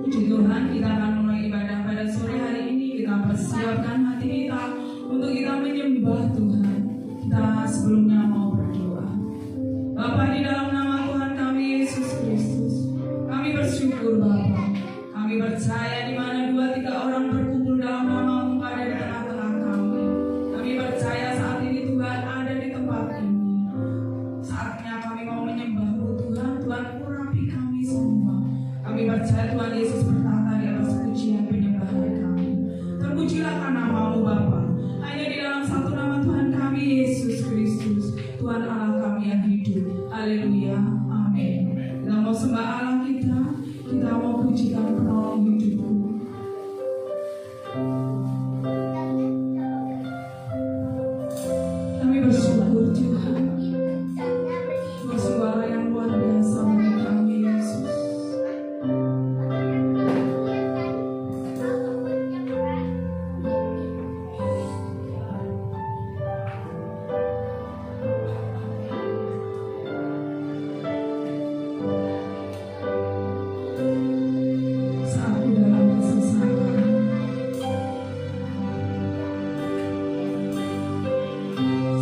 Puji Tuhan, kita akan mulai ibadah pada sore hari ini. Kita persiapkan hati kita untuk kita menyembah Tuhan. Kita sebelumnya mau berdoa. Bapa, di dalam nama Tuhan kami Yesus Kristus, kami bersyukur Bapa. Kami percaya di mana 2-3 orang berkumpul dalam nama-Mu ada di tengah-tengah kami. Kami percaya saat ini Tuhan ada di tempat ini. Saatnya kami mau menyembah-Mu Tuhan. Tuhan urapi kami semua. Kami percaya Tuhan Yesus bertata di atas pujian penyembahan kami. Terpujilah nama-Mu Bapa. Hanya di dalam satu nama Tuhan kami Yesus Kristus, Tuhan Allah kami yang hidup. Haleluya, amin. Kita mau sembah Allah kita mau pujikan penolong hidupku. Kami bersyukur Tuhan. Suara yang luar biasa bagi kami Yesus.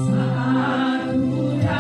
Saat ku dalam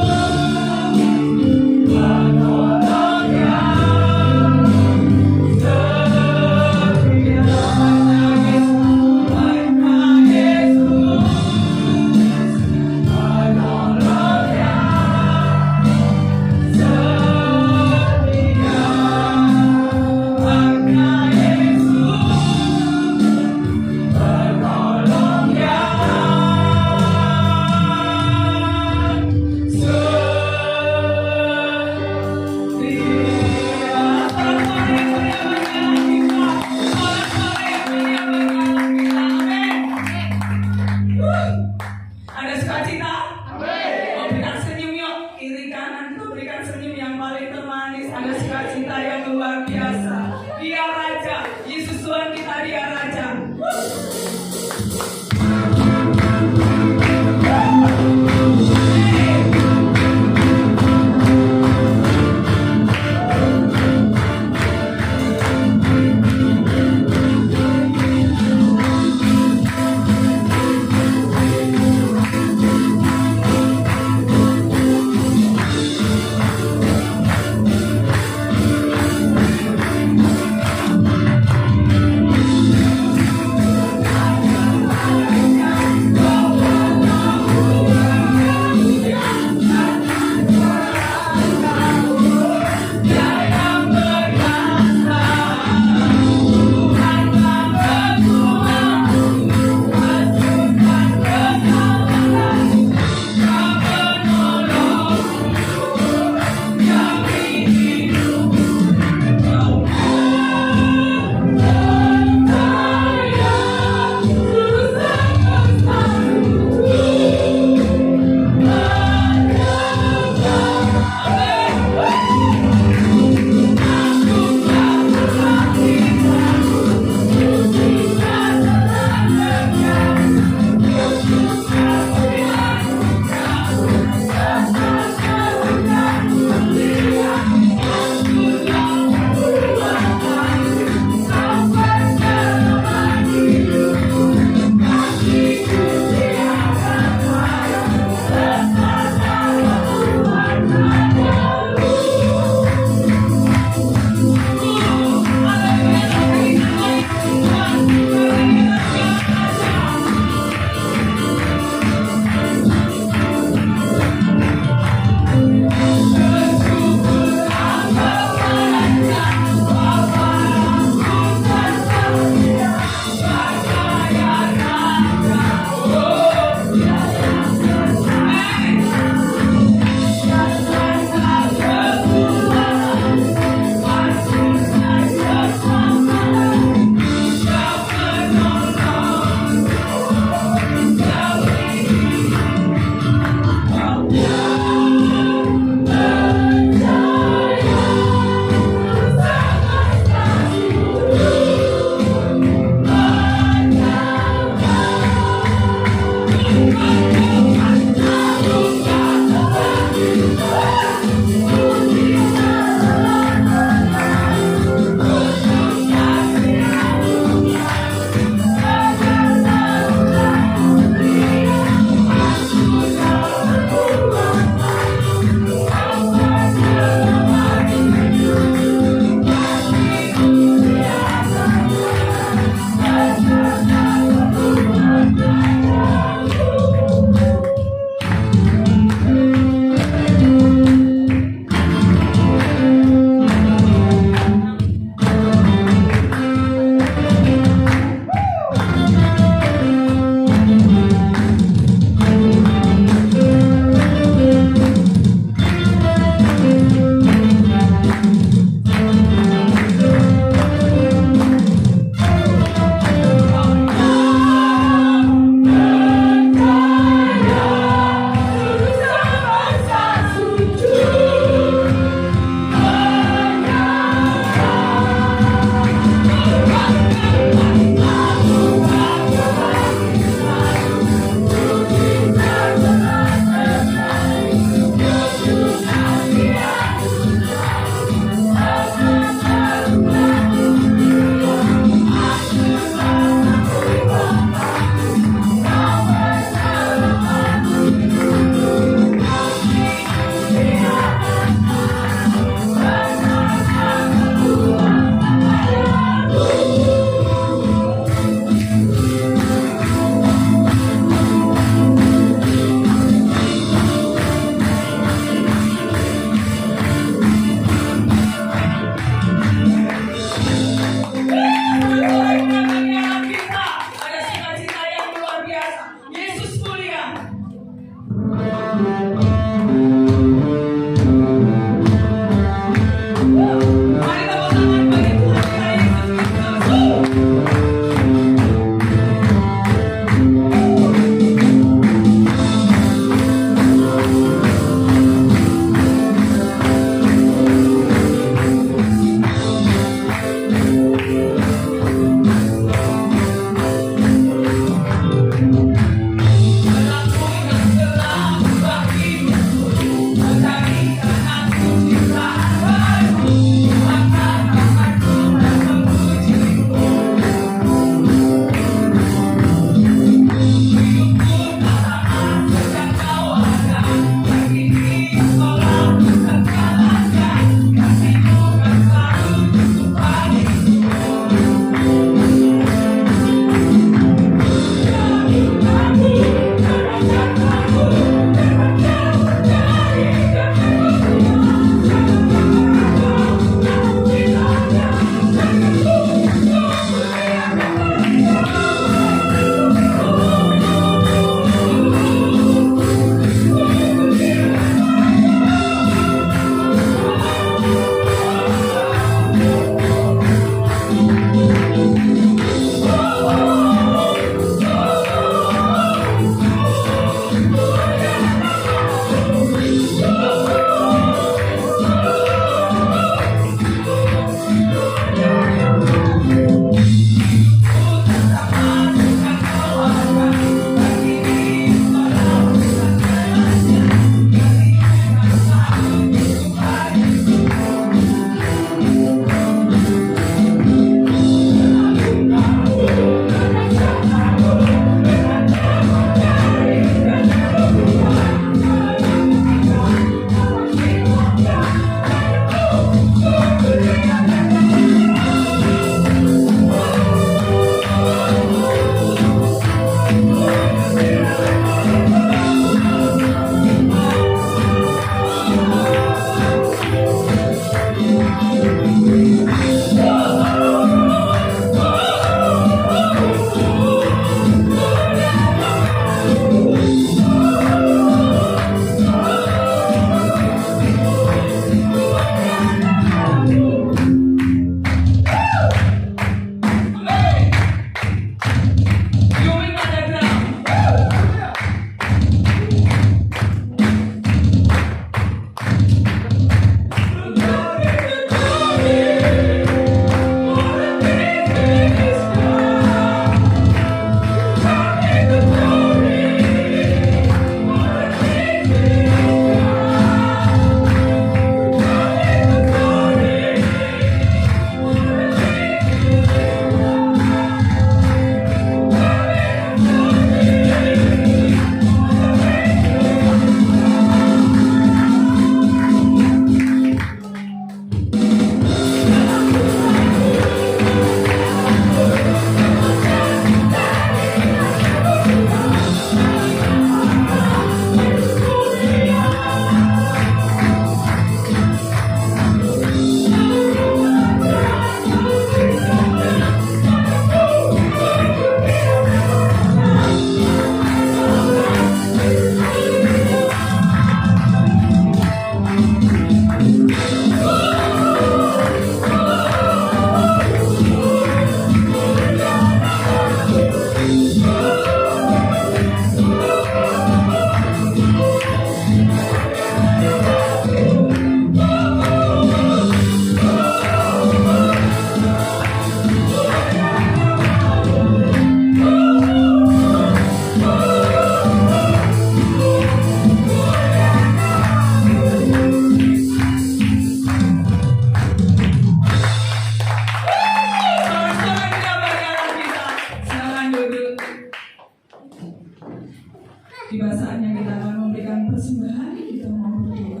Tiba saatnya kita akan memberikan persembahan, kita mau berdoa.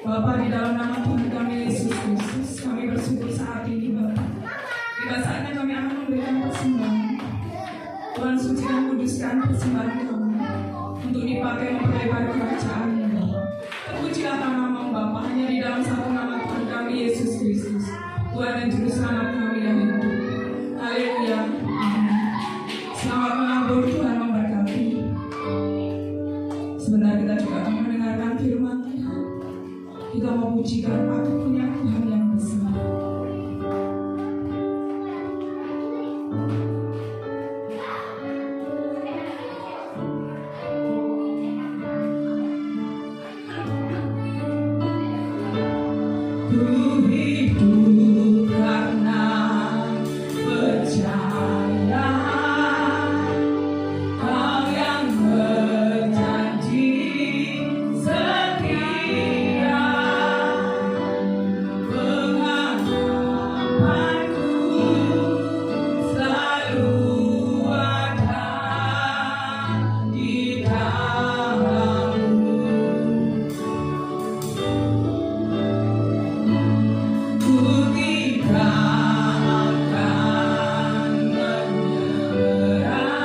Bapa, di dalam nama Tuhan kami Yesus Kristus, kami bersyukur saat ini Bapa. Tiba saatnya kami akan memberikan persembahan. Tuhan suci dan kuduskan persembahan kami untuk dipakai memperlebar kerajaan-Mu Bapa. Terpujilah nama Bapa, hanya di dalam satu nama Tuhan kami Yesus Kristus, Tuhan dan Juru Selamat kami yang hidup. Haleluya. Amin. Selamat menabur, Tuhan memberkati. Sebentar kita juga akan mendengarkan firman Tuhan. Kita mau pujikan Aku punya Tuhan yang besar. Ku hidup karena percaya Kau yang berjanji setia, pengharapanku selalu ada di dalam-Mu. Ku tidak akan menyerah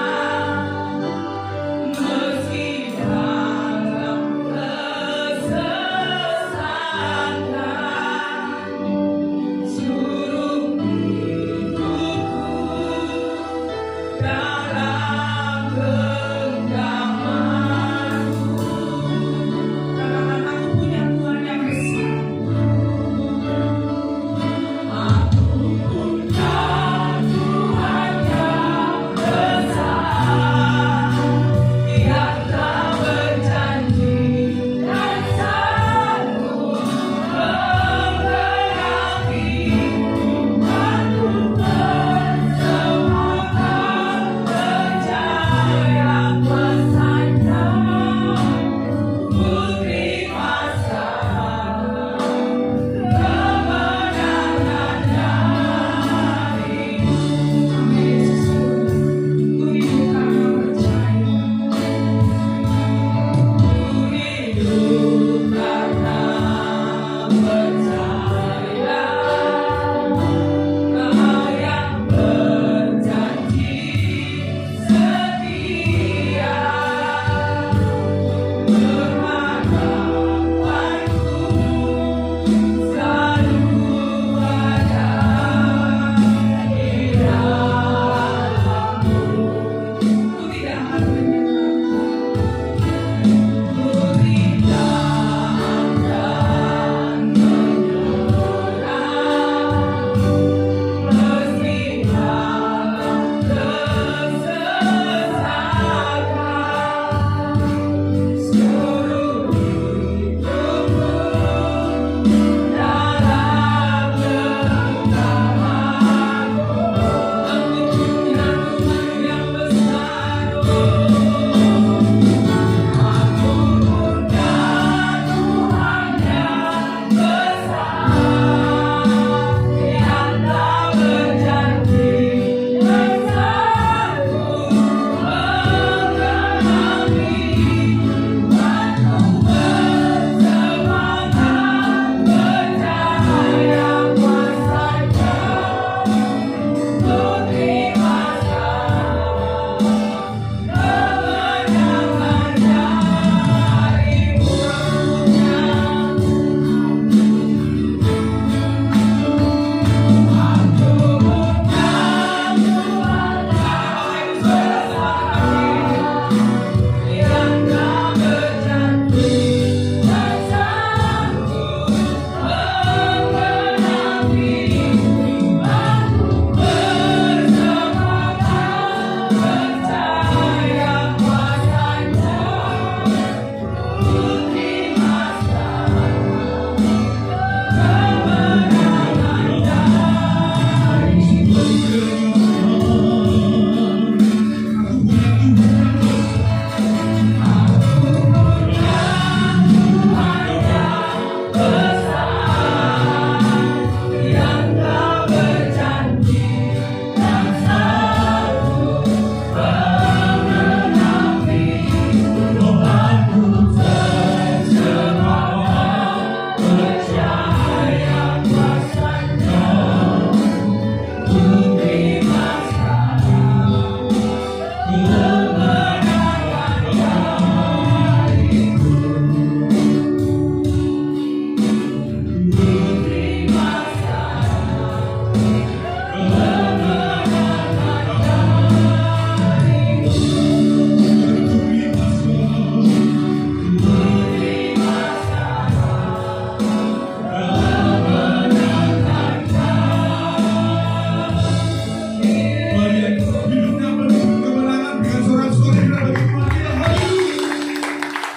meski dalam kesesatan, seluruh hidupku dalam genggaman-Mu. Katakan aku punya Tuhan yang besar. Aku punya Tuhan yang besar, Dia telah berjanji dan selalu menggenapi imanku bersemangat percaya pesannya. Ku terima kemenangan dari Yesus. Ku hidup karena percaya. Ku hidup karena percaya Kau yang berjanji setia, pengharapanku selalu ada di dalam-Mu. Ku tidak akan menyerah. Ku tidak akan menyerah meski dalam kesesatan, seluruh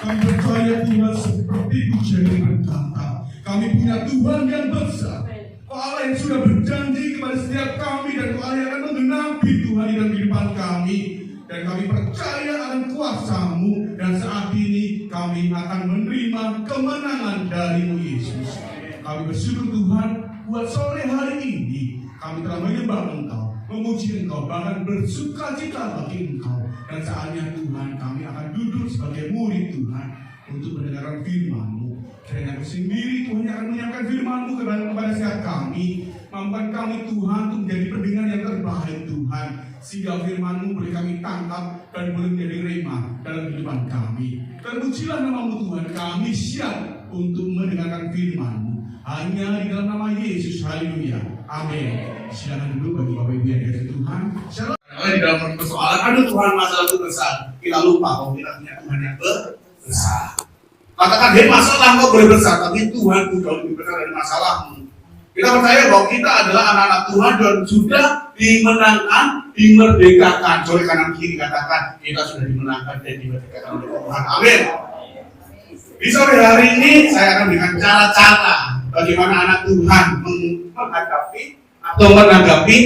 Kami percaya Tuhan seperti Pujian berkata, kami punya Tuhan yang besar, Allah yang sudah berjanji kepada setiap kami, dan Allah yang akan menggenapi Tuhan di dalam kehidupan kami. Dan kami percaya akan kuasa-Mu, dan saat ini kami akan menerima kemenangan dari-Mu Yesus. Kami bersyukur Tuhan buat sore hari ini kami telah menyembah Engkau, memuji Engkau, bahkan bersukacita bagi Engkau. Dan saatnya Tuhan kami akan duduk sebagai murid Tuhan untuk mendengarkan firman-Mu. Kiranya Engkau sendiri Tuhan yang akan menyampaikan firman-Mu kepada setiap kami. Mampukan kami Tuhan untuk menjadi pendengar yang terbaik Tuhan, sehingga firman-Mu boleh kami tangkap dan boleh menjadi rema dalam kehidupan kami. Terpujilah nama-Mu Tuhan, kami siap untuk mendengarkan firman-Mu hanya di dalam nama Yesus. Haleluya, amin. Silakan dulu bagi Bapak Ibu yang dikasihi Tuhan. Shalom. Di dalam persoalan, aduh Tuhan masalah itu besar, kita lupa bahwa kita punya Tuhan yang besar. Katakan, hei masalah kau boleh besar, tapi Tuhan itu jauh lebih besar dari masalahmu. Kita percaya bahwa kita adalah anak-anak Tuhan dan sudah dimenangkan, dimerdekakan. Oleh kanan kiri katakan, kita sudah dimenangkan dan dimerdekakan oleh Tuhan. Amin. Di sore hari ini saya akan berikan cara-cara bagaimana anak Tuhan menghadapi atau menanggapi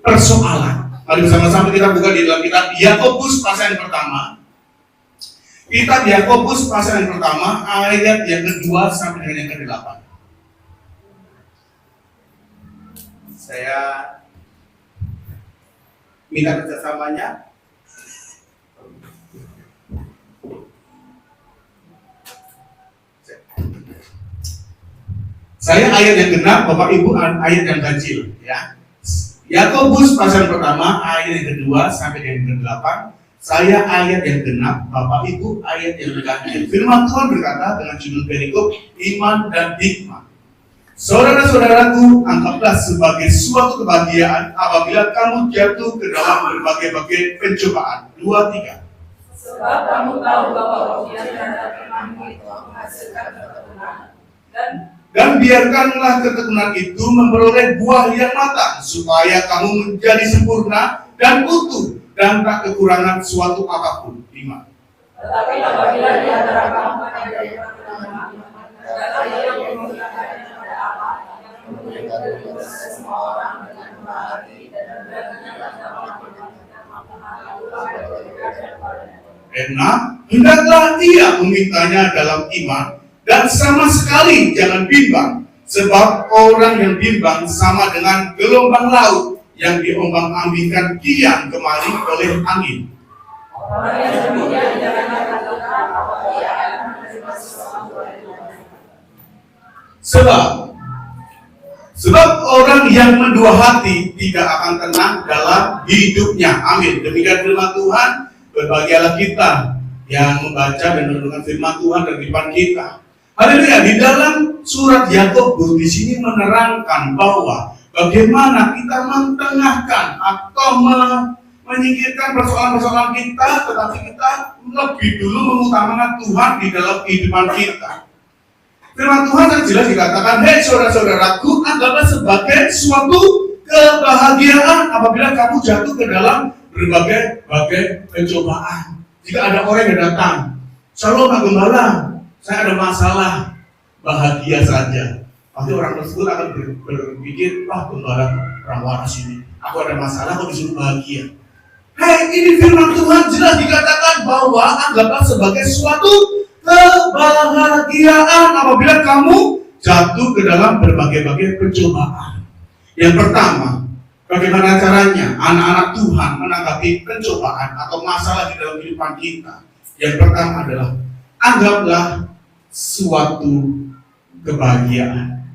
persoalan. Mari bersama-sama kita buka di dalam kitab Yakobus pasal yang pertama. Kitab Yakobus pasal yang pertama, ayat yang kedua sampai dengan yang ke-8. Saya minta kerjasamanya. Saya ayat yang genap, Bapak Ibu ayat yang ganjil, ya. Yakobus pasal pertama, ayat yang kedua sampai dengan yang ke-8. Saya ayat yang genap, Bapak Ibu ayat yang ganjil. Firman Tuhan berkata dengan judul perikop iman dan hikmah. Saudara-saudaraku, anggaplah sebagai suatu kebahagiaan apabila kamu jatuh ke dalam berbagai-bagai pencobaan. 2, 3. Sebab kamu tahu bahwa ujian terhadap imanmu itu menghasilkan ketekunan, dan biarkanlah ketekunan itu memperoleh buah yang matang, supaya kamu menjadi sempurna dan utuh dan tak kekurangan suatu apapun. 5. Tetapi apabila di antara kamu ada yang bernama dan ada yang menggunakan pada Allah, kemudian semua orang dengan hati dan karena hendaklah ia memintanya dalam iman, dan sama sekali jangan bimbang, sebab orang yang bimbang sama dengan gelombang laut yang diombang-ambingkan kian kemari oleh angin. Orang yang demikian janganlah katakan bahwa ia akan menerima sesuatu dari Tuhan. Sebab orang yang mendua hati tidak akan tenang dalam hidupnya. Amin. Demikian firman Tuhan. Berbahagialah kita yang membaca dan merenungkan firman Tuhan dan kehidupan kita. Haleluya. Di dalam surat Yakobus di sini menerangkan bahwa bagaimana kita mentengahkan atau menyingkirkan persoalan-persoalan kita, tetapi kita lebih dulu mengutamakan Tuhan di dalam kehidupan kita. Firman Tuhan yang jelas dikatakan, hei saudara-saudaraku, anggaplah sebagai suatu kebahagiaan apabila kamu jatuh ke dalam berbagai pencobaan. Jika ada orang yang datang, Shalom Pak Gembala, saya ada masalah, bahagia saja. Pasti orang tersebut akan berpikir, wah Gembala orang waras ini, aku ada masalah kok disuruh bahagia. Hei, ini firman Tuhan jelas dikatakan bahwa anggaplah sebagai suatu kebahagiaan apabila kamu jatuh ke dalam berbagai pencobaan. Yang pertama, bagaimana caranya anak-anak Tuhan menanggapi pencobaan atau masalah di dalam kehidupan kita? Yang pertama adalah anggaplah suatu kebahagiaan.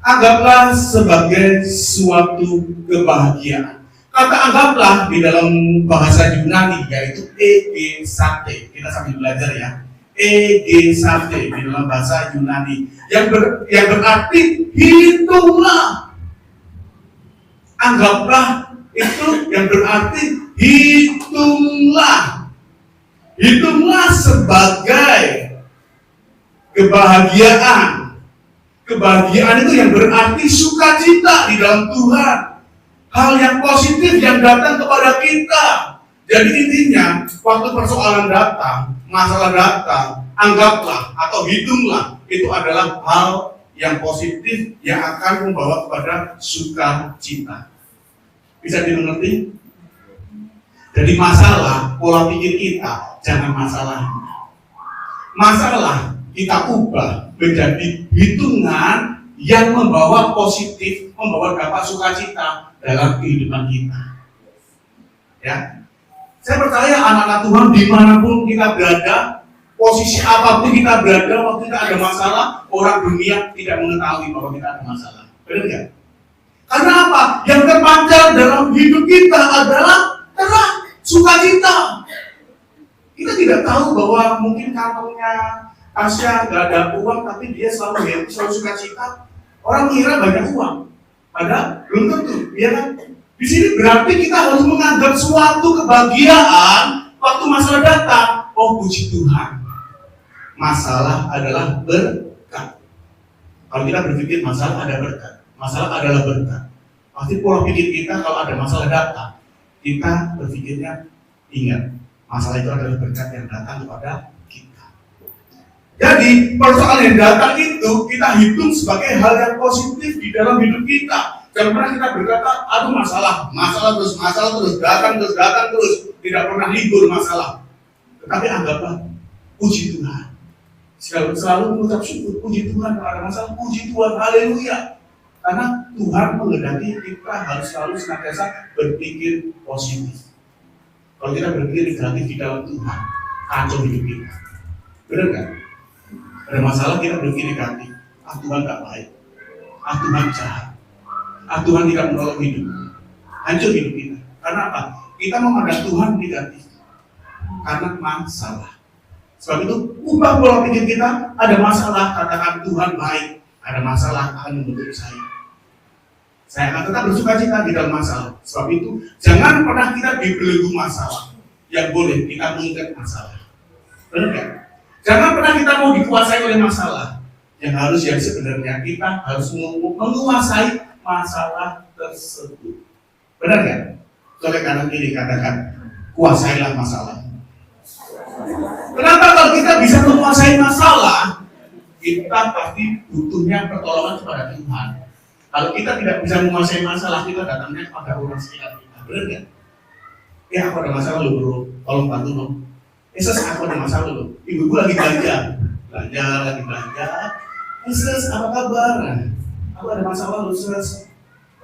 Anggaplah sebagai suatu kebahagiaan. Kata anggaplah di dalam bahasa Yunani yaitu egesate. Kita sambil belajar ya. Egesate di dalam bahasa Yunani yang berarti hitunglah. Anggaplah itu yang berarti hitunglah. Hitunglah sebagai kebahagiaan. Kebahagiaan itu yang berarti sukacita di dalam Tuhan. Hal yang positif yang datang kepada kita. Jadi intinya, waktu persoalan datang, masalah datang, anggaplah atau hitunglah itu adalah hal yang positif yang akan membawa kepada sukacita. Bisa dimengerti? Jadi masalah pola pikir kita jangan masalah. Masalah kita ubah menjadi hitungan yang membawa positif, membawa dampak sukacita dalam kehidupan kita. Ya, saya percaya anak-anak Tuhan dimanapun kita berada, posisi apapun kita berada, waktu kita ada masalah, orang dunia tidak mengetahui bahwa kita ada masalah. Benar nggak? Karena apa? Yang terpancar dalam hidup kita adalah terang, sukacita. Kita tidak tahu bahwa mungkin kantongnya Tasya nggak ada uang, tapi dia selalu happy, selalu sukacita. Orang mengira banyak uang, padahal belum tentu, ya kan? Di sini berarti kita harus menganggap suatu kebahagiaan waktu masalah datang. Oh, puji Tuhan, masalah adalah berkat. Kalau kita berpikir masalah ada berkat, masalah adalah berkat, pasti pola pikir kita kalau ada masalah datang, kita berpikirnya ingat masalah itu adalah berkat yang datang kepada kita. Jadi persoalan yang datang itu kita hitung sebagai hal yang positif di dalam hidup kita. Jangan pernah kita berkata, aduh masalah terus, datang terus, tidak pernah libur masalah. Tetapi anggaplah puji Tuhan. Selalu mengucap syukur, puji Tuhan kalau ada masalah, puji Tuhan, haleluya. Karena Tuhan menghendaki kita harus selalu senantiasa berpikir positif. Kalau kita berpikir negatif di dalam Tuhan, kacau hidup kita. Benar kan? Ada masalah kita berpikir negatif, Tuhan gak baik, Tuhan jahat, Tuhan tidak menolong hidup, hancur hidup kita. Karena apa? Kita memandang Tuhan negatif karena masalah. Sebab itu ubah pola pikir kita. Ada masalah, katakan Tuhan baik. Ada masalah akan membentuk saya. Saya akan tetap bersukacita di dalam masalah. Sebab itu jangan pernah kita dibelenggu masalah. Yang boleh kita mengingat masalah. Benar kan? Jangan pernah kita mau dikuasai oleh masalah. Yang sebenarnya kita harus menguasai masalah tersebut. Benar kan? Oleh kanan kiri katakan, kuasailah masalah. Kenapa kalau kita bisa menguasai masalah, kita pasti butuhnya pertolongan kepada Tuhan. Kalau kita tidak bisa menguasai masalah, kita datangnya kepada orang sekitar kita. Benar kan? Ya aku ada masalah loh bro, tolong bantu dong. Yesus aku ada masalah loh, ibu lagi belanja. Yesus apa kabar? Aku ada masalah loh Yesus.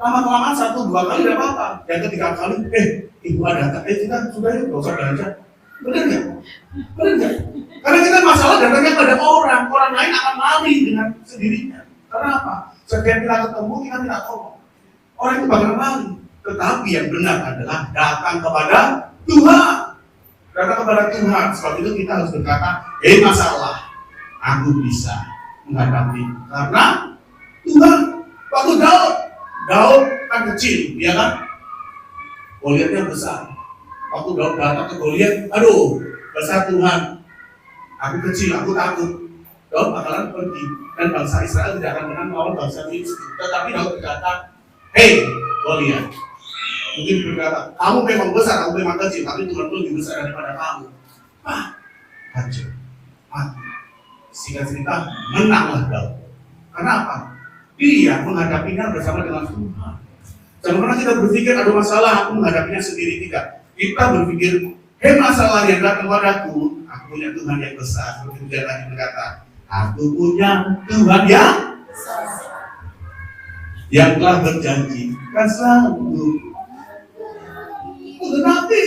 Lama-kelamaan 1-2 kali tidak apa-apa. Yang ketiga kali, ibu ada, kita sudah yuk, gak usah belanja. Benar nggak? Karena kita masalah datangnya pada orang lain akan lari dengan sendirinya. Karena apa? Setiap kita ketemu, kita minta tolong. Orang itu bakal lari. Tetapi yang benar adalah datang kepada Tuhan. Datang kepada Tuhan. Sebab itu kita harus berkata, masalah, aku bisa menghadapi. Karena Tuhan, waktu Daud kan kecil, ya kan? Goliatnya besar. Waktu Daud datang ke Goliat, aduh, besar Tuhan. Aku kecil, aku takut. Daud bakalan pergi dan bangsa Israel tidak akan menang melawan bangsa Filistin. Tetapi Daud berkata, hei Goliat, mungkin berkata, kamu memang besar, aku memang kecil, tapi Tuhan pun lebih besar daripada kamu. Hancur, mati. Singkat cerita, menanglah Daud. Karena apa? Dia menghadapinya bersama dengan Tuhan. Jangan pernah kita berpikir ada masalah, aku menghadapinya sendiri, tidak. Kita berpikir, masalah yang datang padaku, aku punya Tuhan yang besar. Seperti dia tadi berkata, aku punya Tuhan yang telah berjanji, kan selalu. Tetapi,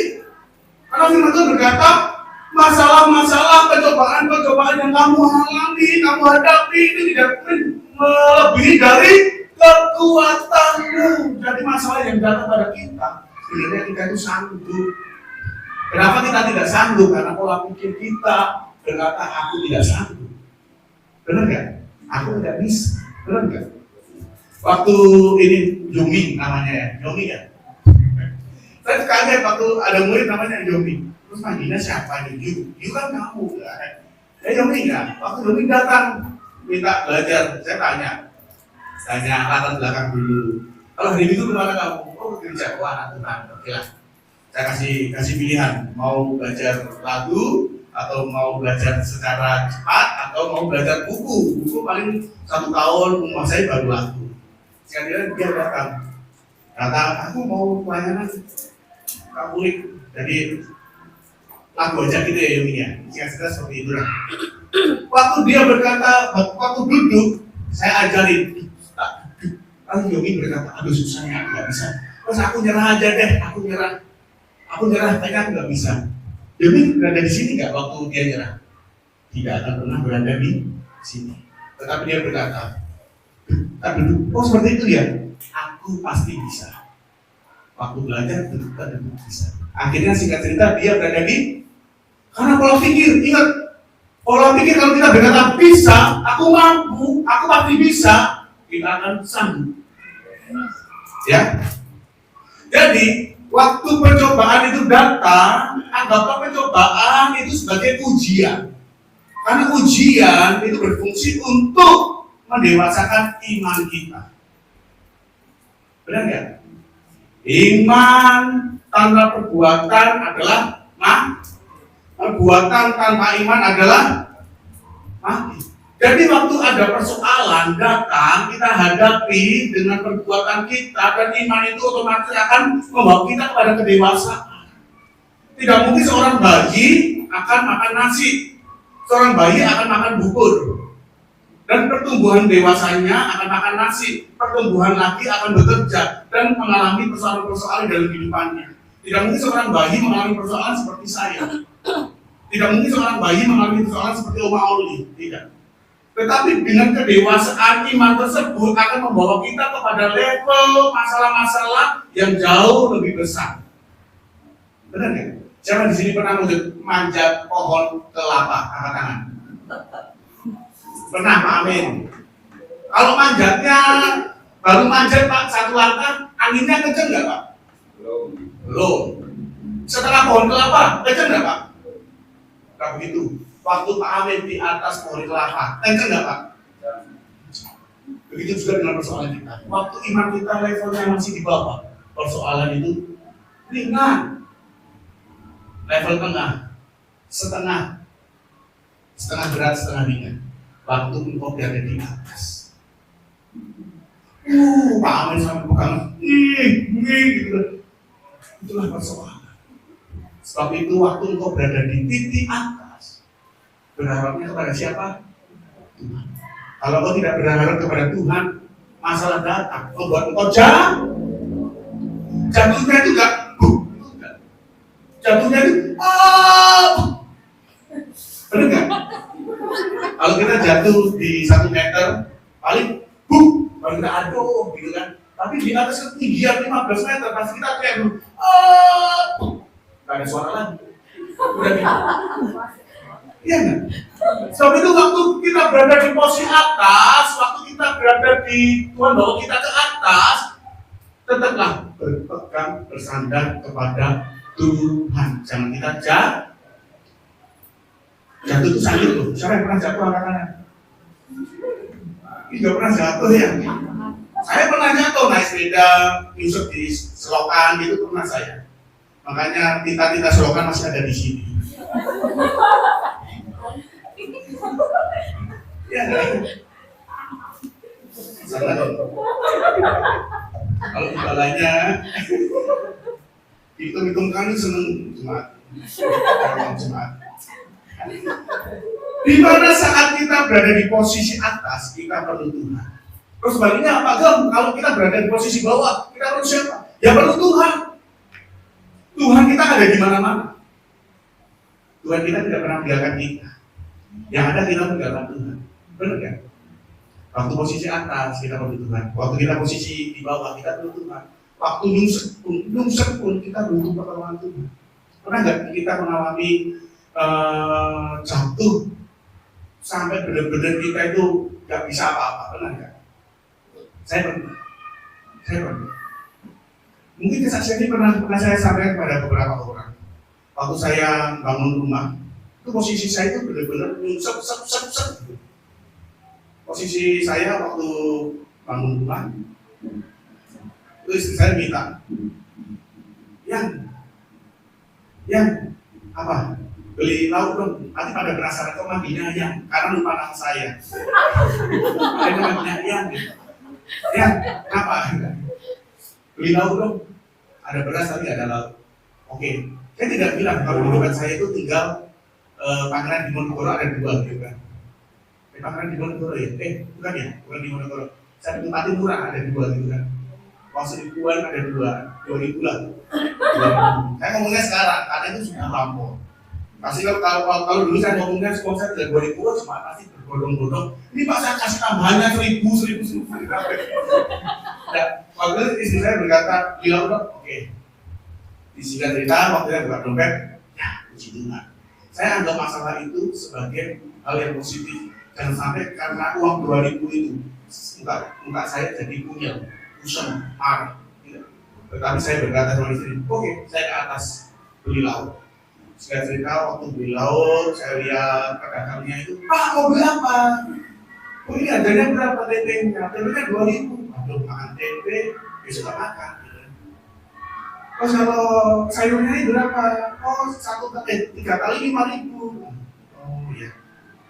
karena firman Tuhan berkata, masalah-masalah, pencobaan yang kamu alami, kamu hadapi, itu tidak melebihi dari kekuatanmu. Jadi masalah yang datang pada kita, sebenarnya kita itu sanggup. Kenapa kita tidak sanggup? Karena pola pikir kita berkata aku tidak sanggup. Benar nggak? Aku tidak bisa. Benar nggak? Waktu ini Yomi namanya ya, Yomi ya. Saya kaget waktu ada murid namanya Yomi. Terus manggilnya siapa ini? Yu kan kamu kan? Yomi ya. Waktu Yomi datang minta belajar, saya tanya latar belakang dulu. Kalau hari Minggu kemana kamu? Oh kerja, anak Tuhan. Oke lah. Saya kasih pilihan, mau belajar lagu atau mau belajar secara cepat, atau mau belajar buku paling 1 tahun menguasai baru laku. Sekalian dia datang, kata aku mau pelayanan Katolik, jadi lagu aja gitu ya Yumi ya, singkat-singkat seperti itu lah. Waktu dia berkata, waktu duduk, saya ajarin, lalu Yumi berkata, aduh susahnya aku nggak bisa. Terus aku nyerah aja deh, aku nyerah, kayaknya aku nggak bisa. Yumi berada di sini nggak waktu dia nyerah? Tidak akan pernah berada di sini. Tetapi dia berkata, duduk, oh seperti itu ya, aku pasti bisa. Waktu belajar duduk bisa. Akhirnya singkat cerita dia berada di, karena pola pikir, ingat, pola pikir kalau kita berkata bisa, aku mampu, aku pasti bisa, kita akan sanggup. Ya, jadi waktu pencobaan itu datang, anggaplah pencobaan itu sebagai ujian. Karena ujian itu berfungsi untuk mendewasakan iman kita. Benar nggak? Iman tanpa perbuatan adalah perbuatan tanpa iman adalah mati. Jadi waktu ada persoalan datang, kita hadapi dengan perbuatan kita, dan iman itu otomatis akan membawa kita kepada kedewasaan. Tidak mungkin seorang bayi akan makan nasi, seorang bayi akan makan bubur, dan pertumbuhan dewasanya akan makan nasi, pertumbuhan lagi akan bekerja dan mengalami persoalan-persoalan dalam kehidupannya. Tidak mungkin seorang bayi mengalami persoalan seperti saya. Tidak mungkin seorang bayi mengalami persoalan seperti Oma Oli. Tidak. Tetapi dengan kedewasaan iman tersebut akan membawa kita kepada level masalah-masalah yang jauh lebih besar. Benar nggak? Siapa di sini pernah manjat pohon kelapa? Angkat tangan. Pernah Pak Amin? Kalau manjatnya baru manjat Pak 1 langkah, anginnya kenceng nggak Pak? Belum. Setelah pohon kelapa, kenceng nggak Pak? Nggak begitu. Waktu Pak Amin di atas pohon kelapa, kenceng nggak Pak? Begitu juga dengan persoalan kita. Waktu iman kita levelnya masih di bawah, persoalan itu ringan. Level tengah, setengah berat, setengah ringan. Waktu engkau berada di atas, Pak Amin sampai pegang, gitu. Itulah persoalan. Sebab itu waktu engkau berada di titik atas, berharapnya kepada siapa? Tuhan. Kalau engkau tidak berharap kepada Tuhan, masalah datang, membuat engkau jatuhnya itu enggak, jatuhnya itu, benar nggak? Kalau kita jatuh di 1 meter, paling kalau kita aduh gitu kan. Tapi di atas ketinggian 15 meter, pasti kita kayak nggak ada suara lagi. Udah gitu. Iya nggak? Sebab itu waktu kita berada di posisi atas, waktu kita berada di Tuhan bawa kita ke atas, tetaplah berpegang bersandar kepada Tuhan. Jangan kita jatuh itu sakit loh. Siapa yang pernah jatuh angkat tangan? Ini nggak pernah jatuh ya? Saya pernah jatuh naik sepeda, nyusut di selokan gitu pernah saya. Makanya tinta-tinta selokan masih ada di sini. Ya nggak? Salah dong. Kalau kepalanya hitung-hitung kali seneng jemaat. Di mana saat kita berada di posisi atas, kita perlu Tuhan. Terus sebaliknya apa Gem? Kalau kita berada di posisi bawah, kita perlu siapa? Ya perlu Tuhan. Tuhan kita ada di mana-mana. Tuhan kita tidak pernah meninggalkan kita. Yang ada kita meninggalkan Tuhan. Benar kan? Waktu posisi atas kita perlu Tuhan. Waktu kita posisi di bawah kita perlu Tuhan. Waktu nyungsep pun kita butuh pertolongan Tuhan. Pernah nggak kita mengalami jatuh sampai benar-benar kita itu nggak bisa apa-apa? Pernah nggak? Saya pernah. Mungkin kesaksian ini pernah saya sampaikan kepada beberapa orang. Waktu saya bangun rumah, itu posisi saya itu benar-benar nyungsep. Posisi saya waktu bangun rumah, itu istri saya minta, yang apa? beli lauk dong. Nanti pada penasaran kok manggilnya Ayang, karena lupa nama saya. Makanya manggilnya Ayang. Ya, kenapa? Beli lauk dong. Ada beras tapi ada lauk. Oke, saya tidak bilang kalau di dekat saya itu tinggal Pangeran Diponegoro ada 2 gitu kan. Pangeran Diponegoro ya? Bukan ya, bukan Diponegoro. Saya tempatnya murah ada 2 gitu kan. Waktu ribuan ada 2.000 lah. 2.000. Saya ngomongnya sekarang, karena itu sudah lampau. Pasti kalau dulu saya ngomongnya sponsor dari 2.000 cuma pasti berbodong-bodong. Ini Pak saya kasih tambahannya 1.000. Nah, waktu itu istri saya berkata, bilang dong, oke. Disingkat cerita, waktu saya buka dompet, ya puji Tuhan. Saya anggap masalah itu sebagai hal yang positif. Jangan sampai karena uang 2.000 itu muka saya jadi kunyel, kusam, marah. Tetapi saya berkata sama istri, oke, saya ke atas beli lauk. Singkat cerita, waktu beli lauk, saya lihat pedagangnya itu, Pak mau beli apa? Oh ini harganya berapa tempe-nya? Tempe-nya 2.000. Aduh, makan tempe, besok gak makan. Terus kalau sayurnya ini berapa? Oh 3 kali 5.000. Oh iya.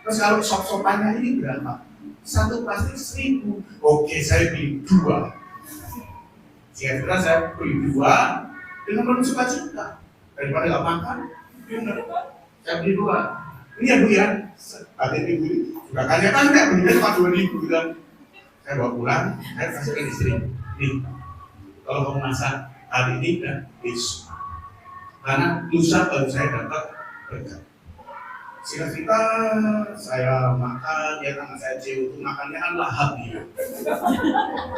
Terus kalau sop-sopannya ini berapa? 1 plastik 1.000. Oke, saya beli 2. Sehingga saya beli 2 dengan penuh sukacita. Daripada nggak makan, saya beli 2. Ini ya Bu ya, ada ibu juga kan nggak belinya cuma 2.000 gitu kan. Saya bawa pulang, saya kasih ke istri. Nih, kalau kamu masak hari ini dan besok, karena lusa baru saya dapat berkat. Singkat cerita, saya makan, ya anak saya cewek itu makannya kan lahap gitu.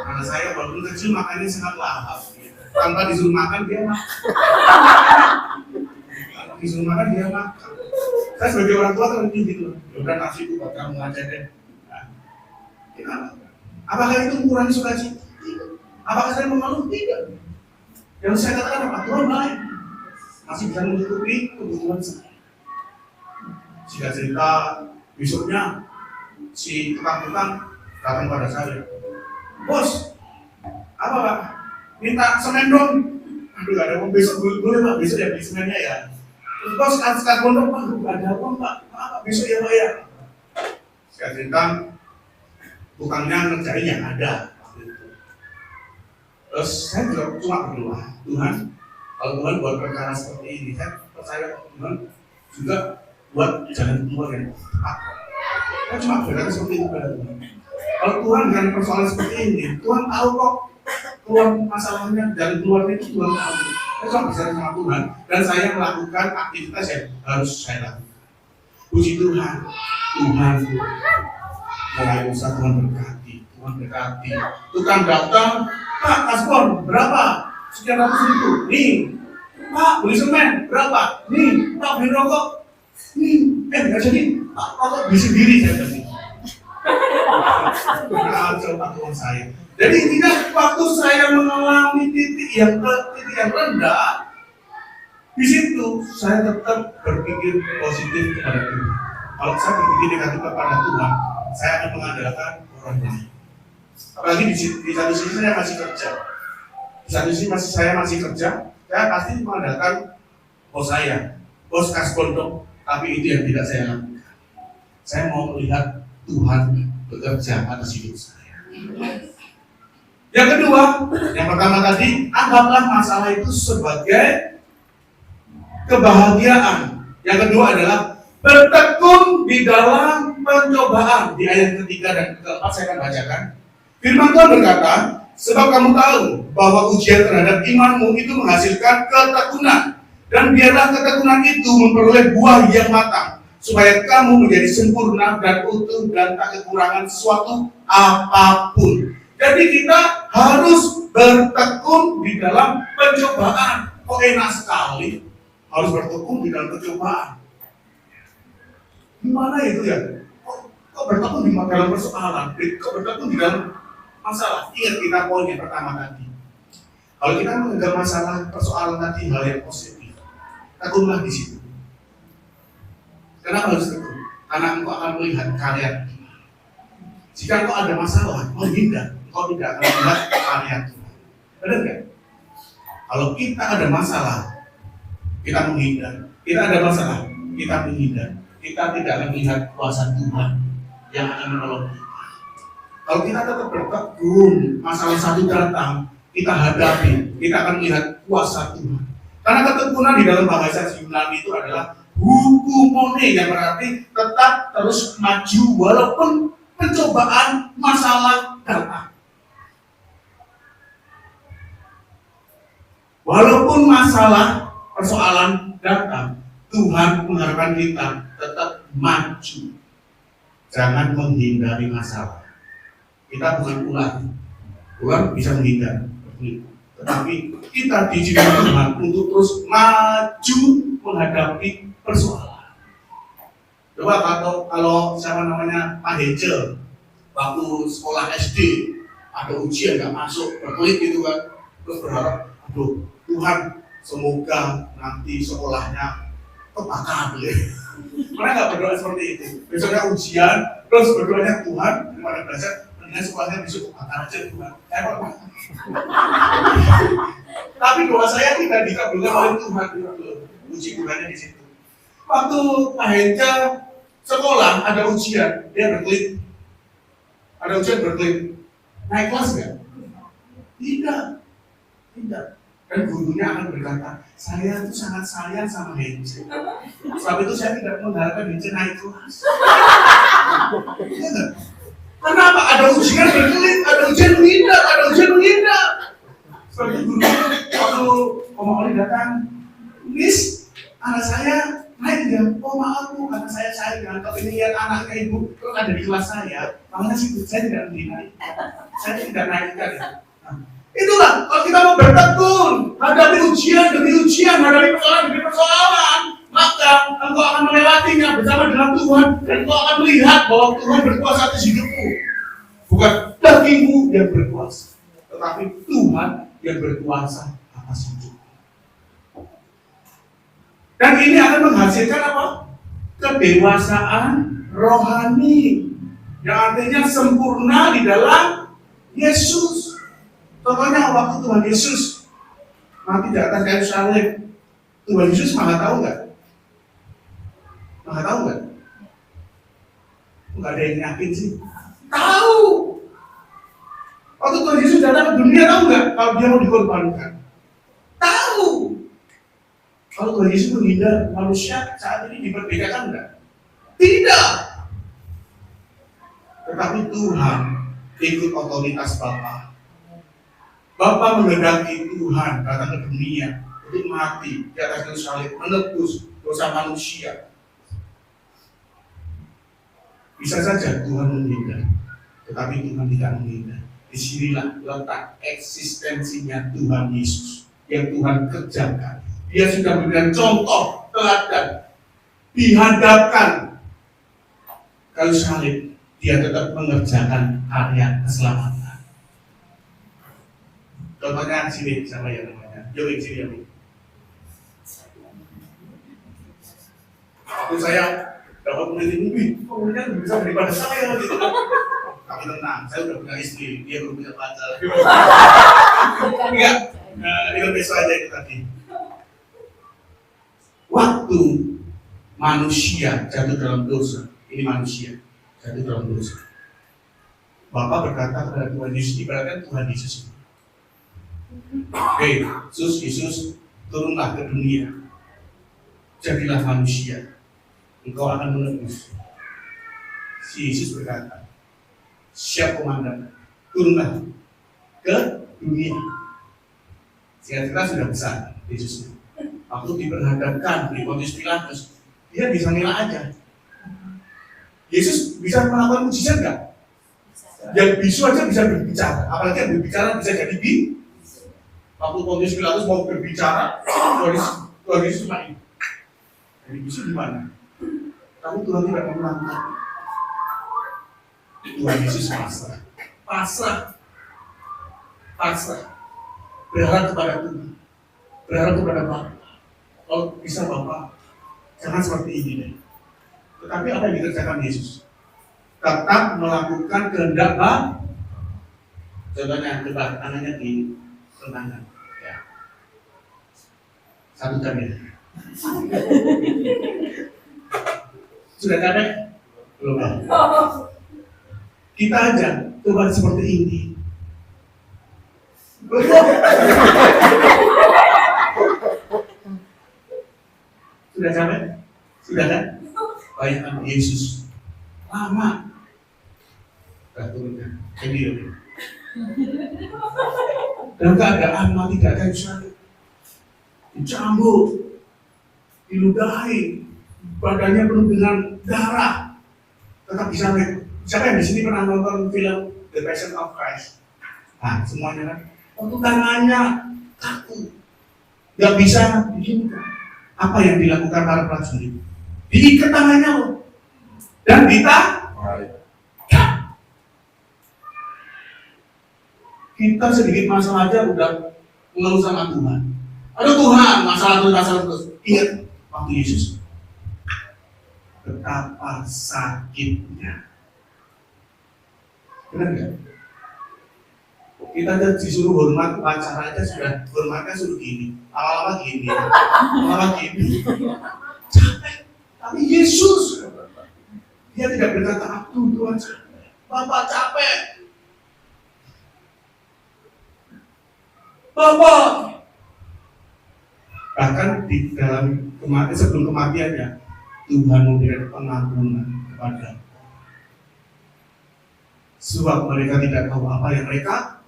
Anak saya walaupun kecil makannya sangat lahap gitu. Tanpa disuruh makan dia makan. Disuruh makan dia makan. Saya sebagai orang tua terhenti gitu. Udah kasih itu buat kamu aja deh. Nah, kenapa? Apakah itu mengurangi sukacita? Tidak. Apakah saya mengeluh? Tidak. Yang saya katakan apa? Tuhan baik. Masih bisa menutupi kebutuhan saya. Singkat cerita, besoknya si tukang-tukang datang pada saya. Bos, apa Pak? Minta semen dong. Aduh gak ada uang, besok boleh Pak, besok ya beli semennya ya. Terus bos, sekat pondok Pak, gak ada uang Pak. Apa besok ya Pak ya? Singkat cerita, tukangnya ngerjain yang ada. Terus saya juga cuma berdoa, Tuhan, kalau Tuhan buat perkara seperti ini, saya percaya Tuhan juga buat jalan keluar yang tepat. Saya cuma berkata seperti itu pada Tuhan. Kalau Tuhan dengan persoalan seperti ini, Tuhan tahu kok keluar masalahnya dan keluarnya itu Tuhan tahu. Saya cuma bicara sama Tuhan dan saya melakukan aktivitas yang harus saya lakukan. Puji Tuhan, Tuhan mulai usaha Tuhan berkati, Tuhan berkati. Tukang datang, Pak, kaspon berapa? Sekian ratus ribu. Nih, Pak, beli semen berapa? Nih, Pak, beli rokok. Nggak jadi, Pak, rokok beli sendiri saya tadi. Coba Tuhan saya. Jadi intinya waktu saya mengalami titik yang rendah, di situ saya tetap berpikir positif kepada Tuhan. Kalau saya berpikir negatif kepada Tuhan, saya akan mengandalkan orang lain. Apalagi di satu sisi saya masih kerja. Di satu sisi saya masih kerja, saya pasti mengandalkan bos saya, bos kaspondok, tapi itu yang tidak saya lakukan. Saya mau melihat Tuhan bekerja atas hidup saya. Yang kedua, yang pertama tadi, anggaplah masalah itu sebagai kebahagiaan. Yang kedua adalah bertekun di dalam pencobaan. Di ayat ketiga dan keempat saya akan bacakan. Firman Tuhan berkata, sebab kamu tahu bahwa ujian terhadap imanmu itu menghasilkan ketekunan. Dan biarlah ketekunan itu memperoleh buah yang matang, supaya kamu menjadi sempurna dan utuh dan tak kekurangan sesuatu apapun. Jadi kita harus bertekun di dalam pencobaan. Kok enak sekali harus bertekun di dalam pencobaan. Gimana itu ya? Kok bertekun di dalam persoalan? Kok bertekun di dalam masalah? Ingat kita poin yang pertama tadi. Kalau kita menganggap masalah persoalan tadi hal yang positif, tekunlah di situ. Kenapa harus tekun? Karena engkau akan melihat karya. Jika engkau ada masalah, menghindar, engkau tidak akan melihat karya Tuhan. Benar nggak? Kalau kita ada masalah, kita menghindar. Kita ada masalah, kita menghindar, kita tidak akan melihat kuasa Tuhan yang akan menolong kita. Kalau kita tetap bertekun, masalah satu datang, kita hadapi, kita akan melihat kuasa Tuhan. Karena ketekunan di dalam bahasa Yunani itu adalah hukumone, yang berarti tetap terus maju walaupun pencobaan masalah datang. Walaupun masalah persoalan datang, Tuhan mengharapkan kita tetap maju. Jangan menghindari masalah. Kita bukan ular. Ular bisa menghindar, tetapi kita diizinkan Tuhan untuk terus maju menghadapi persoalan. Coba kalau siapa namanya Pak Hecel, waktu sekolah SD ada ujian nggak masuk, berkelit gitu kan, terus berharap, aduh Tuhan semoga nanti sekolahnya terbakar ya. Mereka nggak berdoa seperti itu. Besoknya ujian, terus berdoanya Tuhan, pada belajar, mendingan sekolahnya besok terbakar aja Tuhan. Tapi doa saya tidak dikabulkan oleh Tuhan. Uji Tuhannya di situ. Waktu Pak Henca sekolah ada ujian, dia berkelit. Ada ujian berkelit. Naik kelas nggak? Tidak. Dan gurunya akan berkata, saya itu sangat sayang sama Henca. Sebab itu saya tidak mengharapkan Henca naik kelas. Kenapa? Ada ujian berkelit, ada ujian menghindar. Sebab itu guru waktu Oma Oli datang, Miss, anak saya naik ya? Oh maaf Bu, karena saya sayang, tapi ini lihat anaknya Ibu, terus ada di kelas saya, makanya sih saya tidak naik. Saya tidak naikkan ya. Itulah, kalau kita mau bertekun, hadapi ujian demi ujian, hadapi persoalan demi persoalan, maka engkau akan melewatinya bersama dengan Tuhan, dan engkau akan melihat bahwa Tuhan berkuasa atas hidupmu. Bukan dagingmu yang berkuasa, tetapi Tuhan yang berkuasa atas hidupmu. Dan ini akan menghasilkan apa? Kedewasaan rohani, yang artinya sempurna di dalam Yesus. Contohnya waktu Tuhan Yesus mati di atas kayu salib, Tuhan Yesus maha tahu nggak? Maha tahu nggak? Nggak ada yang yakin sih. Tahu. Waktu Tuhan Yesus datang ke dunia, tahu nggak kalau dia mau dikorbankan? Tahu. Kalau Tuhan Yesus menghindar manusia saat ini diperbedakan nggak? Tidak. Tetapi Tuhan ikut otoritas Bapa. Bapa menghendaki Tuhan datang ke dunia untuk mati di atas kayu salib, menebus dosa manusia. Bisa saja Tuhan menghindar, tetapi Tuhan tidak menghindar. Disinilah letak eksistensinya Tuhan Yesus yang Tuhan kerjakan. Dia sudah memberikan contoh teladan, dihadapkan kayu salib, dia tetap mengerjakan karya keselamatan. Contohnya sini, siapa yang namanya? Yowik sini, Yowik. Waktu saya dapat meneliti movie, kemudian lebih bisa daripada saya gitu. Tapi tenang, saya udah punya istri, dia belum punya pacar. Enggak, itu besok aja itu tadi. Waktu manusia jatuh dalam dosa, ini manusia jatuh dalam dosa. Bapak berkata kepada Tuhan Yesus, ibaratkan Tuhan Yesus. Yesus, turunlah ke dunia, jadilah manusia, engkau akan menebus. Si Yesus berkata, siap komandan, turunlah ke dunia. Sehingga kita sudah besar, Yesusnya. Waktu diperhadapkan di Pontius Pilatus, dia bisa ngelak aja. Yesus bisa melakukan mujizat nggak? Yang bisu aja bisa berbicara, apalagi yang berbicara bisa jadi bisu. Waktu Pontius Pilatus mau berbicara, Tuhan Yesus cuma ini. Jadi bisu di mana? Tapi Tuhan tidak melakukan. Tuhan Yesus pasrah, berharap kepada Tuhan, berharap kepada Bapa. Kalau bisa Bapa, jangan seperti ini deh. Tetapi apa yang dikerjakan Yesus? Tetap melakukan kehendak Bapa. Contohnya, coba tangannya di tangan, ya. Satu jam ya. Sudah capek? Belum. Kita aja coba seperti ini. Sudah capek? Sudah kan? Bayangkan Yesus lama. Gak turunkan. Jadi dalam keadaan mati tidak kayu salib, dicambuk, diludahi, badannya penuh dengan darah, tetap disalib. Siapa yang di sini pernah nonton film The Passion of Christ? Nah, semuanya kan. Untuk tangannya kaku, nggak bisa begini. Apa yang dilakukan para prajurit? Diikat tangannya loh, dan kita sedikit masalah aja udah mengeluh sama Tuhan. Aduh Tuhan, masalah terus. Ingat waktu Yesus, betapa sakitnya. Benar nggak? Kita aja disuruh hormat pacar aja sudah hormatnya suruh gini, lama-lama gini. Capek. Tapi Yesus, dia tidak berkata aku Tuhan capek, Bapak capek, Bapak. Bahkan di dalam sebelum kematiannya, Tuhan memberikan pengampunan kepada. Sebab mereka tidak tahu apa yang mereka.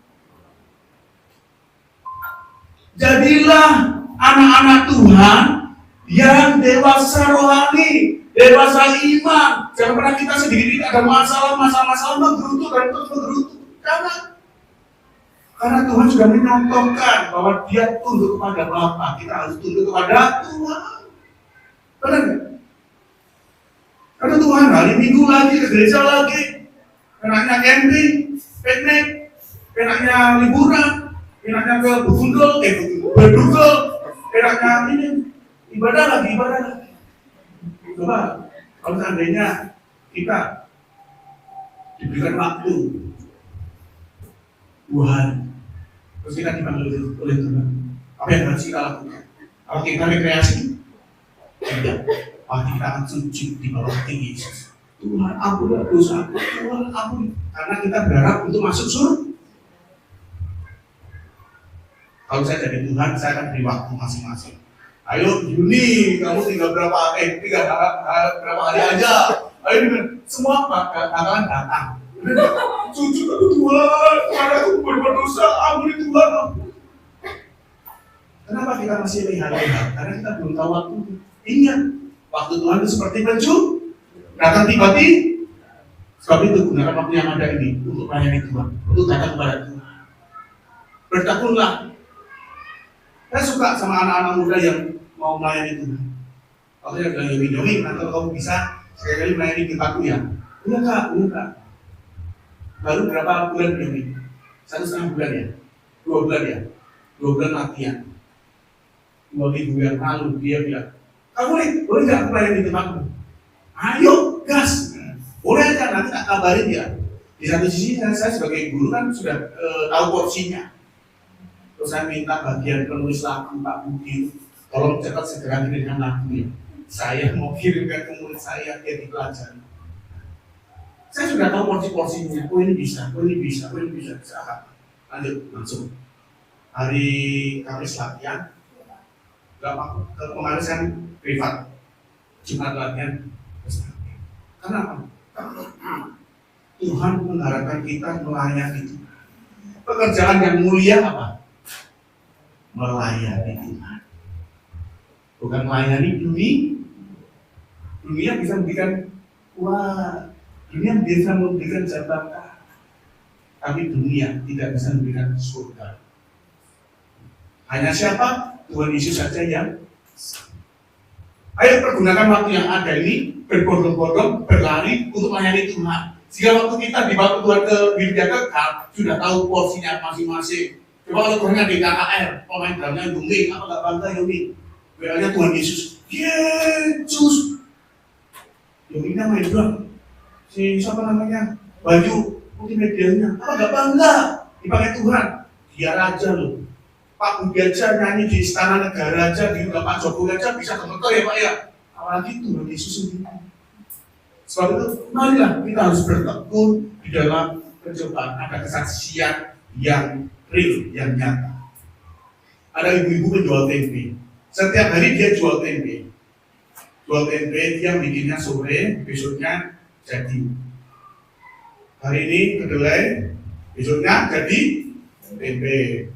Jadilah anak-anak Tuhan yang dewasa rohani, dewasa iman. Jangan pernah kita sendiri ada masalah menggerutu dan terus menggerutu. Karena Tuhan sudah menyontohkan bahwa Dia tunduk kepada Bapa, kita harus tunduk kepada Tuhan. Benar nggak? Karena Tuhan hari Minggu lagi ke gereja lagi. Enaknya camping, piknik, enaknya liburan, enaknya ke bergundul, enaknya ini ibadah lagi. Coba kalau seandainya kita diberikan waktu 2 hari, terus kita dipanggil oleh Tuhan, apa yang harus kita lakukan? Kalau kita rekreasi, tidak, pasti kita akan sujud di bawah kaki Yesus. Tuhan ampuni dosaku, Tuhan ampuni. Karena kita berharap untuk masuk surga. Kalau saya jadi Tuhan, saya akan beri waktu masing-masing. Ayo Juni, kamu tinggal berapa hari aja. Ayo semua bakalan datang. Sujud aku Tuhan, karena aku berbuat dosa, ampuni Tuhan. Kenapa kita masih lihat-lihat? Karena kita belum tahu waktu. Ingat, waktu Tuhan itu seperti pencut. Datang tiba-tiba, sebab itu gunakan waktu yang ada ini untuk melayani Tuhan, untuk datang kepada Tuhan. Bertekunlah. Saya suka sama anak-anak muda yang mau melayani Tuhan. Kalau saya bilang Yomi, nanti kamu bisa sekali melayani kita ya. Iya kak. Baru berapa bulan Yomi? 1,5 bulan ya? 2 bulan ya? 2 bulan latihan. 2 minggu yang lalu dia bilang, kamu nih, boleh gak melayani tempatmu? Ayo, gas. Boleh kan, nanti tak kabarin ya. Di satu sisi saya sebagai guru kan sudah tahu porsinya. Terus saya minta bagian penulis lagu Pak Budi, tolong cepat segera kirimkan lagunya. Saya mau kirimkan ke murid saya, dia dipelajari. Saya sudah tahu porsi-porsinya. Oh ini bisa. Lanjut, langsung. Hari Kamis latihan, kemarin saya privat. Jumat latihan. Kenapa? Tuhan mengharapkan kita melayani Tuhan. Pekerjaan yang mulia apa? Melayani Tuhan. Bukan melayani dunia. Dunia bisa memberikan dunia bisa memberikan jabatan. Tapi dunia tidak bisa memberikan surga. Hanya siapa? Tuhan Yesus saja yang. Ayo pergunakan waktu yang ada ini berbondong-bondong, berlari untuk melayani Tuhan. Sehingga waktu kita dibawa Tuhan ke gereja kekal, sudah tahu porsinya masing-masing. Coba kalau Tuhan di KKR, pemain drumnya Yumi, apa nggak bangga Yumi? WA-nya Tuhan Yesus, Yesus. Yumi main drum. Si siapa namanya? Baju multimedianya, apa nggak bangga? Dipakai Tuhan, dia raja loh. Pak Budi aja nyanyi di Istana Negara aja, di Pak Jokowi aja bisa gemeter ya Pak ya. Apalagi Tuhan Yesus sendiri. Sebab itu, marilah kita harus bertekun di dalam percobaan. Ada kesaksian yang real, yang nyata. Ada ibu-ibu penjual tempe. Setiap hari dia jual tempe. Jual tempe, dia bikinnya sore, besoknya jadi. Hari ini kedelai, besoknya jadi tempe.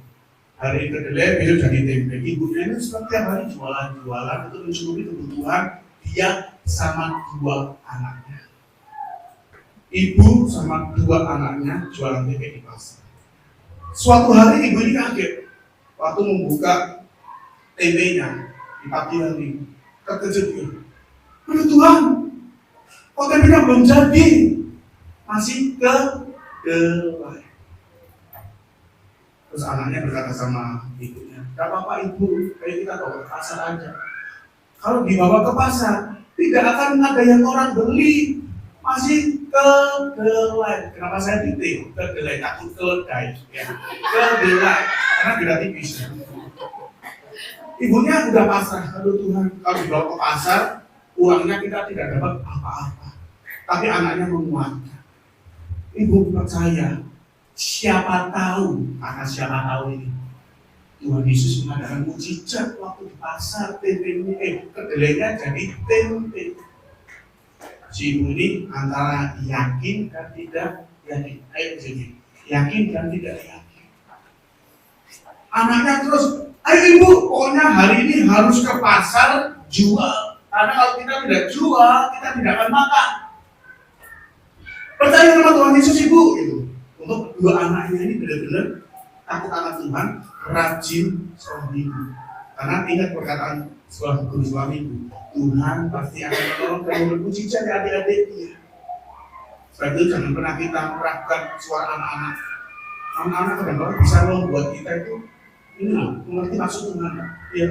Hari ini kedelai, besok jadi tempe. Ibunya ini setiap hari jualan untuk mencukupi kebutuhan dia sama 2 anaknya. Ibu sama 2 anaknya jualan tempe di pasar. Suatu hari ibu ini kaget waktu membuka tempenya di pagi hari, terkejut dia. Aduh Tuhan, kok tempenya belum jadi? Masih kedelai. Terus anaknya berkata sama ibunya, gak apa-apa ibu, kayak kita bawa ke pasar aja. Kalau dibawa ke pasar, tidak akan ada yang orang beli. Masih kedelai. Kenapa saya titik? Kedelai, takut keledai. Ya. Kedelai, karena beda tipis. Ibunya udah pasrah. Aduh Tuhan, kalau dibawa ke pasar, uangnya kita tidak dapat apa-apa. Tapi anaknya menguatkan. Ibu percaya, siapa tahu, karena siapa tahu ini, Tuhan Yesus mengadakan mujizat waktu di pasar, kedelainya jadi tempe. Si ibu ini antara yakin dan tidak yakin. Yakin dan tidak yakin. Anaknya terus, ayo ibu, pokoknya hari ini harus ke pasar jual. Karena kalau kita tidak jual, kita tidak akan makan. Percaya sama Tuhan Yesus ibu, gitu. Untuk 2 anaknya ini benar-benar takut akan Tuhan, rajin suami ibu. Karena ingat perkataan sebuah guru suamiku, Tuhan pasti akan menolong dan bermujizat adik-adiknya. Sebab itu jangan pernah kita meragukan suara anak-anak. Anak-anak kadang-kadang bisa membuat kita itu ini loh, mengerti maksud Tuhan. Ya.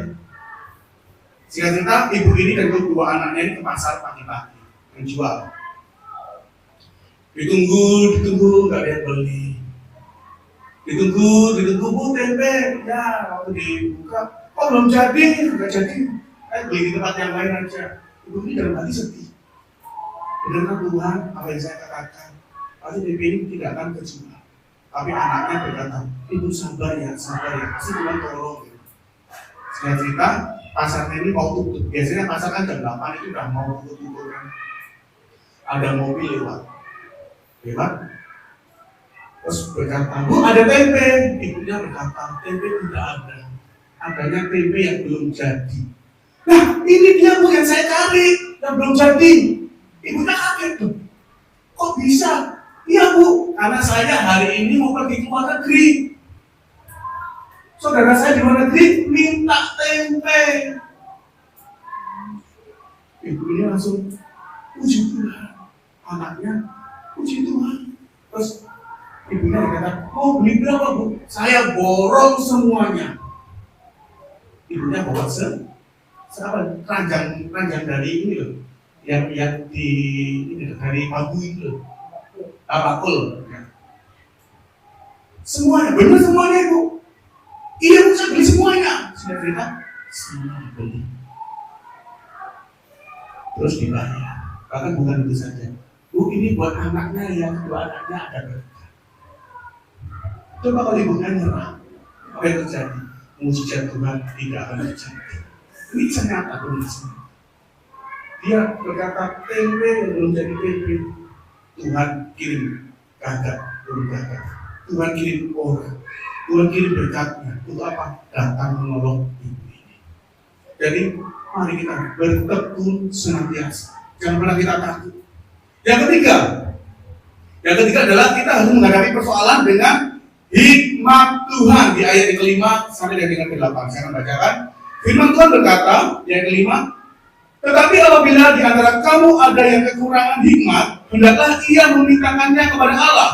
Singkat cerita, ibu ini dan 2 anaknya ini ke pasar pagi-pagi menjual. Ditunggu, nggak ada yang beli. Ditunggu, bu tempe, ya waktu dibuka, kok belum jadi, nggak jadi. Beli di tempat yang lain aja. Ibu ini dalam hati sedih. Benar Tuhan, apa yang saya katakan, pasti tempe ini tidak akan terjual. Tapi anaknya berkata, ibu sabar ya, pasti Tuhan tolong. Singkat cerita, pasarnya ini mau tutup. Biasanya pasar kan jam 8 itu udah mau tutup kan. Ada mobil lewat. Terus berkata, bu ada tempe. Ibunya berkata, tempe tidak ada. Adanya tempe yang belum jadi. Nah ini dia bu yang saya cari, yang belum jadi. Ibunya kaget tuh. Kok bisa? Iya bu, karena saya hari ini mau pergi ke luar negeri. Saudara saya di luar negeri minta tempe. Ibu ini langsung puji Tuhan. Anaknya puji Tuhan. Terus ibunya berkata, mau beli berapa bu? Saya borong semuanya. Ibunya bawa keranjang dari ini loh, yang di ini dari bambu itu loh, bakul. Ya. Semuanya, benar semuanya ibu. Iya bu, saya beli semuanya. Sudah cerita, semua dibeli. Terus dibayar. Bahkan bukan itu saja. Bu ini buat anaknya yang 2 anaknya ada berkah. Coba kalau ibunya nyerah, apa yang terjadi? Mujizat Tuhan tidak akan terjadi. Ini ternyata tulisannya. Dia berkata tempe yang belum jadi tempe. Tuhan kirim gagak, belum gagak. Tuhan kirim orang. Tuhan kirim berkatnya. Untuk apa? Datang menolong ibu ini. Jadi mari kita bertekun senantiasa. Jangan pernah kita takut. Yang ketiga adalah kita harus menghadapi persoalan dengan hikmat Tuhan di ayat yang ke-5 sampai dengan ke-8. Saya akan bacakan. Firman Tuhan berkata, yang ke-5, tetapi apabila di antara kamu ada yang kekurangan hikmat, hendaklah ia memintakannya kepada Allah,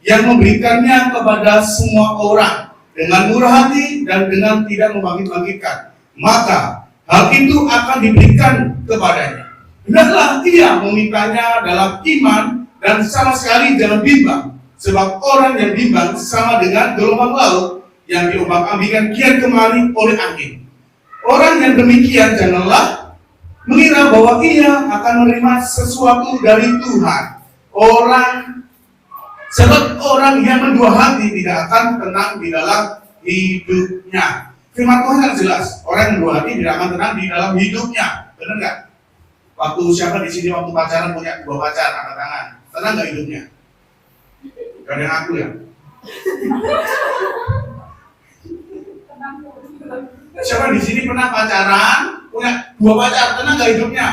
yang memberikannya kepada semua orang dengan murah hati dan dengan tidak membangkit-bangkitkan. Maka hal itu akan diberikan kepadanya. Hendaklah ia memintanya dalam iman dan sama sekali jangan bimbang, sebab orang yang bimbang sama dengan gelombang laut yang diombang-ambingkan kian kemari oleh angin. Orang yang demikian janganlah mengira bahwa ia akan menerima sesuatu dari Tuhan. Sebab orang yang mendua hati tidak akan tenang di dalam hidupnya. Firman Tuhan sangat jelas, orang yang mendua hati tidak akan tenang di dalam hidupnya. Benar nggak? Waktu siapa di sini waktu pacaran punya 2 pacar, angkat tangan. Tenang nggak hidupnya? Gak ada yang aku ya. Siapa di sini pernah pacaran punya 2 pacar, tenang nggak hidupnya?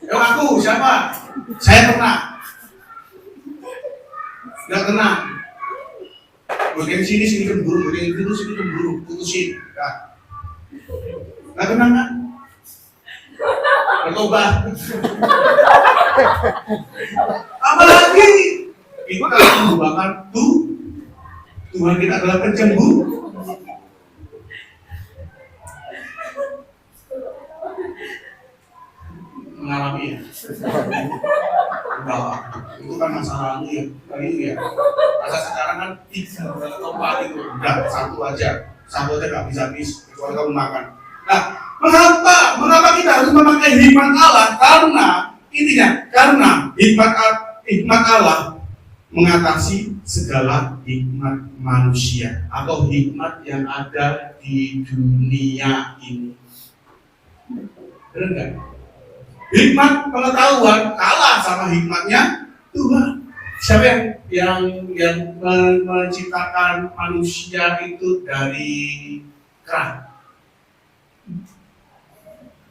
Yang aku siapa? Saya pernah. Nggak tenang. Bagian sini cemburu, bagian itu sini cemburu, putusin. Nggak tenang kan? Bertobat. Apalagi kita mengubahkan Tuhan kita adalah pencemburu. Mengalami ya? Enggak, itu kan masa lalu ya, ini ya. Masa sekarang kan 3 atau 4 itu udah satu aja nggak bisa habis kecuali kamu makan. Nah, mengapa kita harus memakai hikmat Allah? Karena hikmat Allah mengatasi segala hikmat manusia atau hikmat yang ada di dunia ini. Benar nggak? Hikmat pengetahuan kalah sama hikmatnya Tuhan. Siapa yang menciptakan manusia itu dari kerak?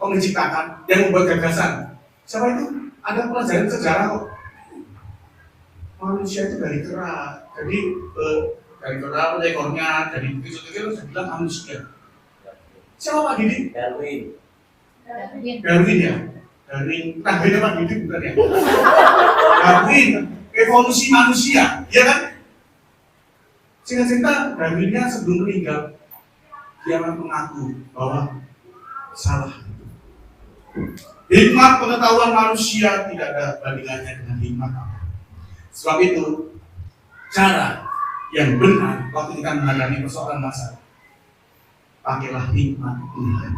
Menciptakan, yang membuat gagasan. Siapa itu? Ada pelajaran sejarah kok. Manusia itu dari kerak. Jadi dari kerak, ekornya, dari kecil-kecil saya bilang manusia. Siapa Pak Didi? Darwin ya. Darwin, nah beda Pak Didi bukan ya? Darwin, evolusi manusia, ya kan? Singkat-singkat, Darwinnya sebelum meninggal, dia mengaku bahwa salah. Hikmat pengetahuan manusia tidak ada bandingannya dengan hikmat Allah. Sebab itu, cara yang benar waktu kita menghadapi persoalan masalah, pakailah hikmat Tuhan.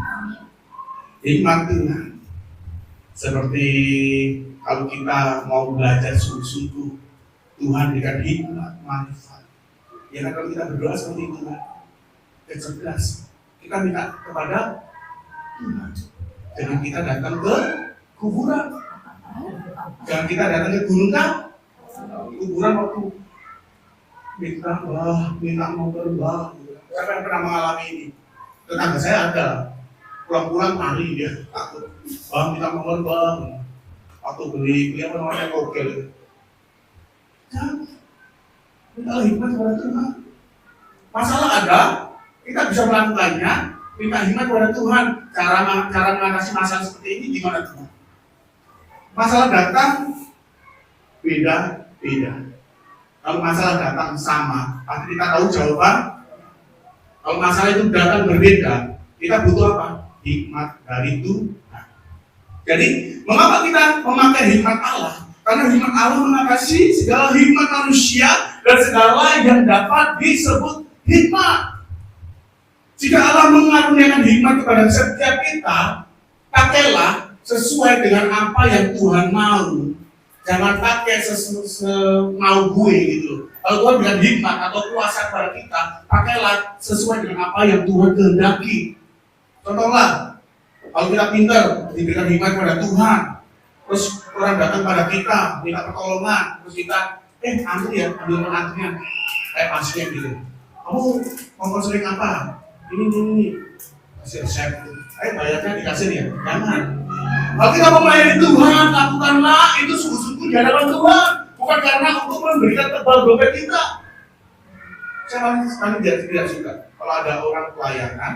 Hikmat Tuhan. Seperti kalau kita mau belajar sungguh-sungguh, Tuhan berikan hikmat, manfaat. Ya kan kalau kita berdoa seperti itu kan, kecerdasan. Kita minta kepada Tuhan. Jangan kita datang ke kuburan. Jangan kita datang ke gunung kan? Kuburan waktu minta mau berbah. Siapa yang pernah mengalami ini? Tetangga saya ada. Pulang-pulang lari dia takut. Minta nomor bang. Waktu beli apa namanya kokel. Jangan. Minta hikmat kepada Tuhan. Masalah ada, kita bisa melakukannya. Minta hikmat kepada Tuhan. Cara mengatasi masalah seperti ini gimana Tuhan? Masalah datang beda. Kalau masalah datang sama, pasti kita tahu jawaban. Kalau masalah itu datang berbeda, kita butuh apa? Hikmat dari Tuhan. Jadi, mengapa kita memakai hikmat Allah? Karena hikmat Allah mengatasi segala hikmat manusia dan segala yang dapat disebut hikmat. Jika Allah mengaruniakan hikmat kepada setiap kita, pakailah sesuai dengan apa yang Tuhan mau. Jangan pakai semau gue gitu. Kalau Tuhan berikan hikmat atau kuasa kepada kita, pakailah sesuai dengan apa yang Tuhan kehendaki. Contohlah, kalau kita pintar, diberikan hikmat kepada Tuhan, terus orang datang pada kita, minta pertolongan, terus kita, antri ya, ambil antrian, kayak pasien gitu. Kamu mau konseling apa? Ini, kasih resep. Bayarnya dikasih ya, jangan. Kalau kita mau melayani Tuhan, lakukanlah itu sungguh-sungguh di hadapan Tuhan, bukan karena untuk memberikan tebal dompet kita. Saya paling tidak suka kalau ada orang pelayanan,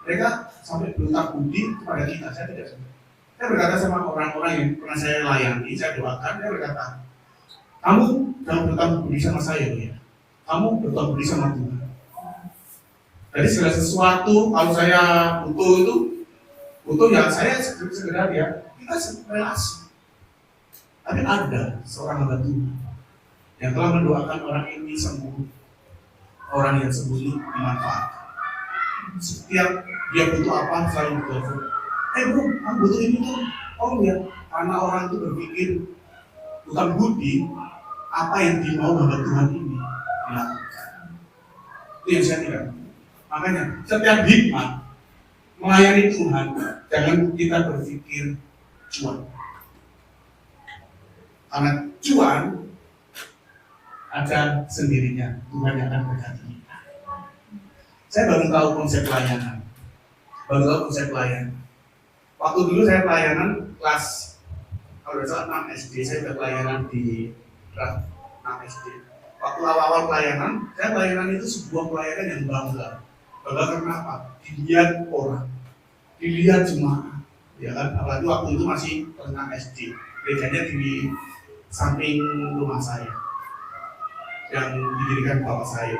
mereka sampai berutang budi kepada kita. Saya tidak suka. Saya berkata sama orang-orang yang pernah saya layani, saya doakan, dia berkata, kamu jangan berutang budi sama saya, ya. Kamu berutang budi sama Tuhan. Jadi segala sesuatu, kalau saya butuh ya saya sekedar ya, kita relasi. Tapi ada seorang hamba Tuhan yang telah mendoakan orang ini sembuh, orang yang sembuh ini dimanfaatkan. Setiap dia butuh apa selalu telepon, bro, kamu butuh ini tuh. Oh ya, karena orang itu berpikir bukan budi, apa yang dimau hamba Tuhan ini dilakukan. Itu yang saya tidak. Makanya setiap hikmat melayani Tuhan, jangan kita berpikir cuan. Karena cuan ada sendirinya, Tuhan yang akan berkati kita. Saya baru tahu konsep pelayanan. Waktu dulu saya pelayanan kelas, kalau tidak salah 6 SD, saya sudah pelayanan di kelas 6 SD. Waktu awal-awal pelayanan, saya pelayanan itu sebuah pelayanan yang bangga. Bangga karena apa? Dilihat orang, dilihat jemaah, ya kan? Apalagi waktu itu masih kelas 6 SD. Gerejanya di samping rumah saya, yang didirikan bapak saya.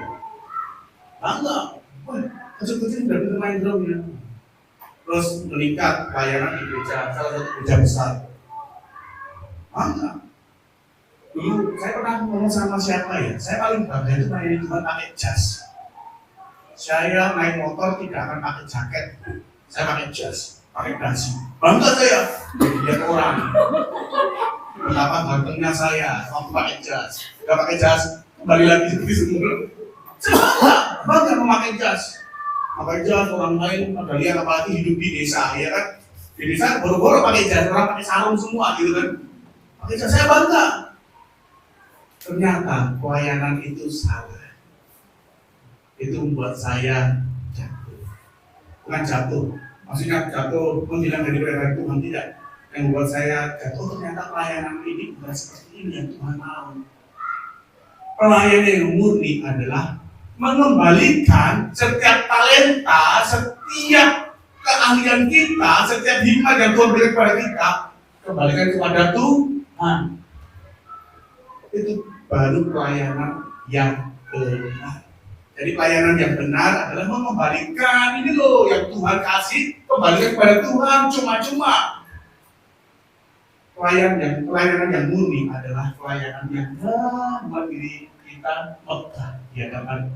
Bangga, wah, kecil-kecil udah bisa main drum ya. Terus meningkat pelayanan di gereja, salah satu gereja besar. Bangga. Dulu saya pernah ngomong sama siapa ya, saya paling bangga itu main Tuhan pakai jas. Saya naik motor tidak akan pakai jaket, saya pakai jas, pakai dasi. Bangga saya, lihat orang. Betapa gantengnya saya waktu pakai jas. Gak pakai jas, kembali lagi seperti semula. Bangga memakai jas. Pakai jas, orang lain pada lihat, apalagi hidup di desa, ya kan? Di desa boro-boro pakai jas, orang pakai sarung semua gitu kan. Pakai jas, saya bangga. Ternyata pelayanan itu salah. Itu membuat saya jatuh. Bukan jatuh, maksudnya jatuh menghilang dari perintah Tuhan, tidak. Yang membuat saya jatuh, ternyata pelayanan ini bukan seperti ini yang Tuhan mau. Pelayanan yang murni adalah mengembalikan setiap talenta, setiap keahlian kita, setiap hikmat yang Tuhan berikan kepada kita, kembalikan kepada Tuhan. Itu baru pelayanan yang benar. Jadi pelayanan yang benar adalah mengembalikan ini loh yang Tuhan kasih, kembalikan kepada Tuhan cuma-cuma. Pelayanan yang murni adalah pelayanan yang membuat diri kita megah di hadapan.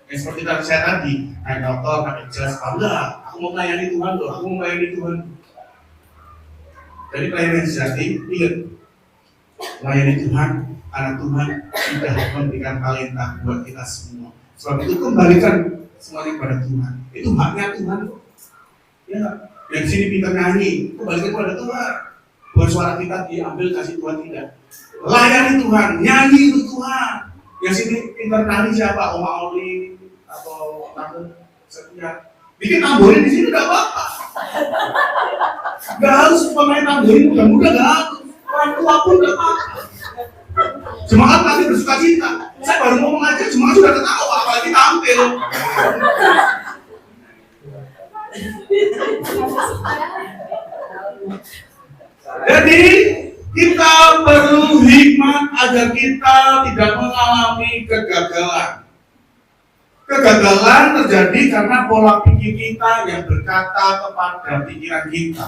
Yang seperti tadi saya tadi, naik motor, pakai jas, bangga, aku mau melayani Tuhan loh, aku mau melayani Tuhan. Jadi pelayanan sejati, ingat, melayani Tuhan karena Tuhan sudah memberikan talenta buat kita semua. Sebab itu kembalikan semuanya kepada Tuhan. Itu haknya Tuhan. Ya, yang sini pintar nyanyi, kembalikan kepada Tuhan. Buat suara kita diambil kasih Tuhan, tidak. Layani Tuhan, nyanyi untuk Tuhan. Yang sini pintar nyanyi siapa? Oma Oli atau Tante Setia. Bikin tamborin di sini tidak apa-apa. Gak harus pemain tamborin muda-muda, gak harus. Orang tua pun gak apa-apa. Jemaat nanti bersuka cita. Saya baru ngomong aja, jemaat sudah ketawa, apalagi tampil. Jadi kita perlu hikmat agar kita tidak mengalami kegagalan. Kegagalan terjadi karena pola pikir kita yang berkata kepada pikiran kita,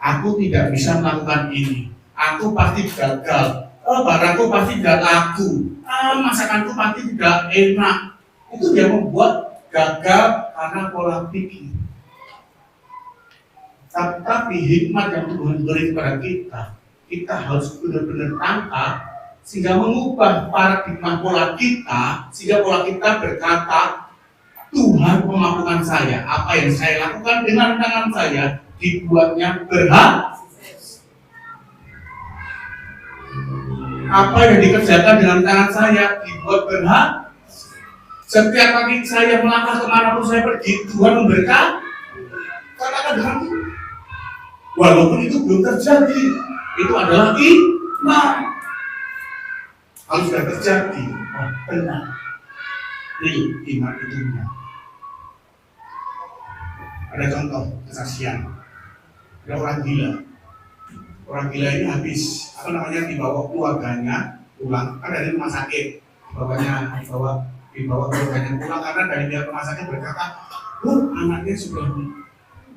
aku tidak bisa melakukan ini, aku pasti gagal, barangku pasti tidak laku, masakanku pasti tidak enak. Itu yang membuat gagal karena pola pikir. Tapi hikmat yang Tuhan beri kepada kita harus benar-benar tangkap sehingga mengubah paradigma pola kita, sehingga pola kita berkata, Tuhan memampukan saya, apa yang saya lakukan dengan tangan saya dibuatnya berhasil. Apa yang dikerjakan dengan tangan saya dibuat berhasil. Setiap kali saya melangkah kemanapun saya pergi, Tuhan memberikan. Katakan dengan walaupun itu belum terjadi, itu adalah iman. Kalau sudah terjadi, benar. Ini iman itu benar. Ada contoh kesaksian. Ada orang gila. Orang gila ini habis dibawa keluarganya pulang, kan dari rumah sakit. Dibawa keluarganya pulang karena dari pihak rumah sakit berkata, anaknya sudah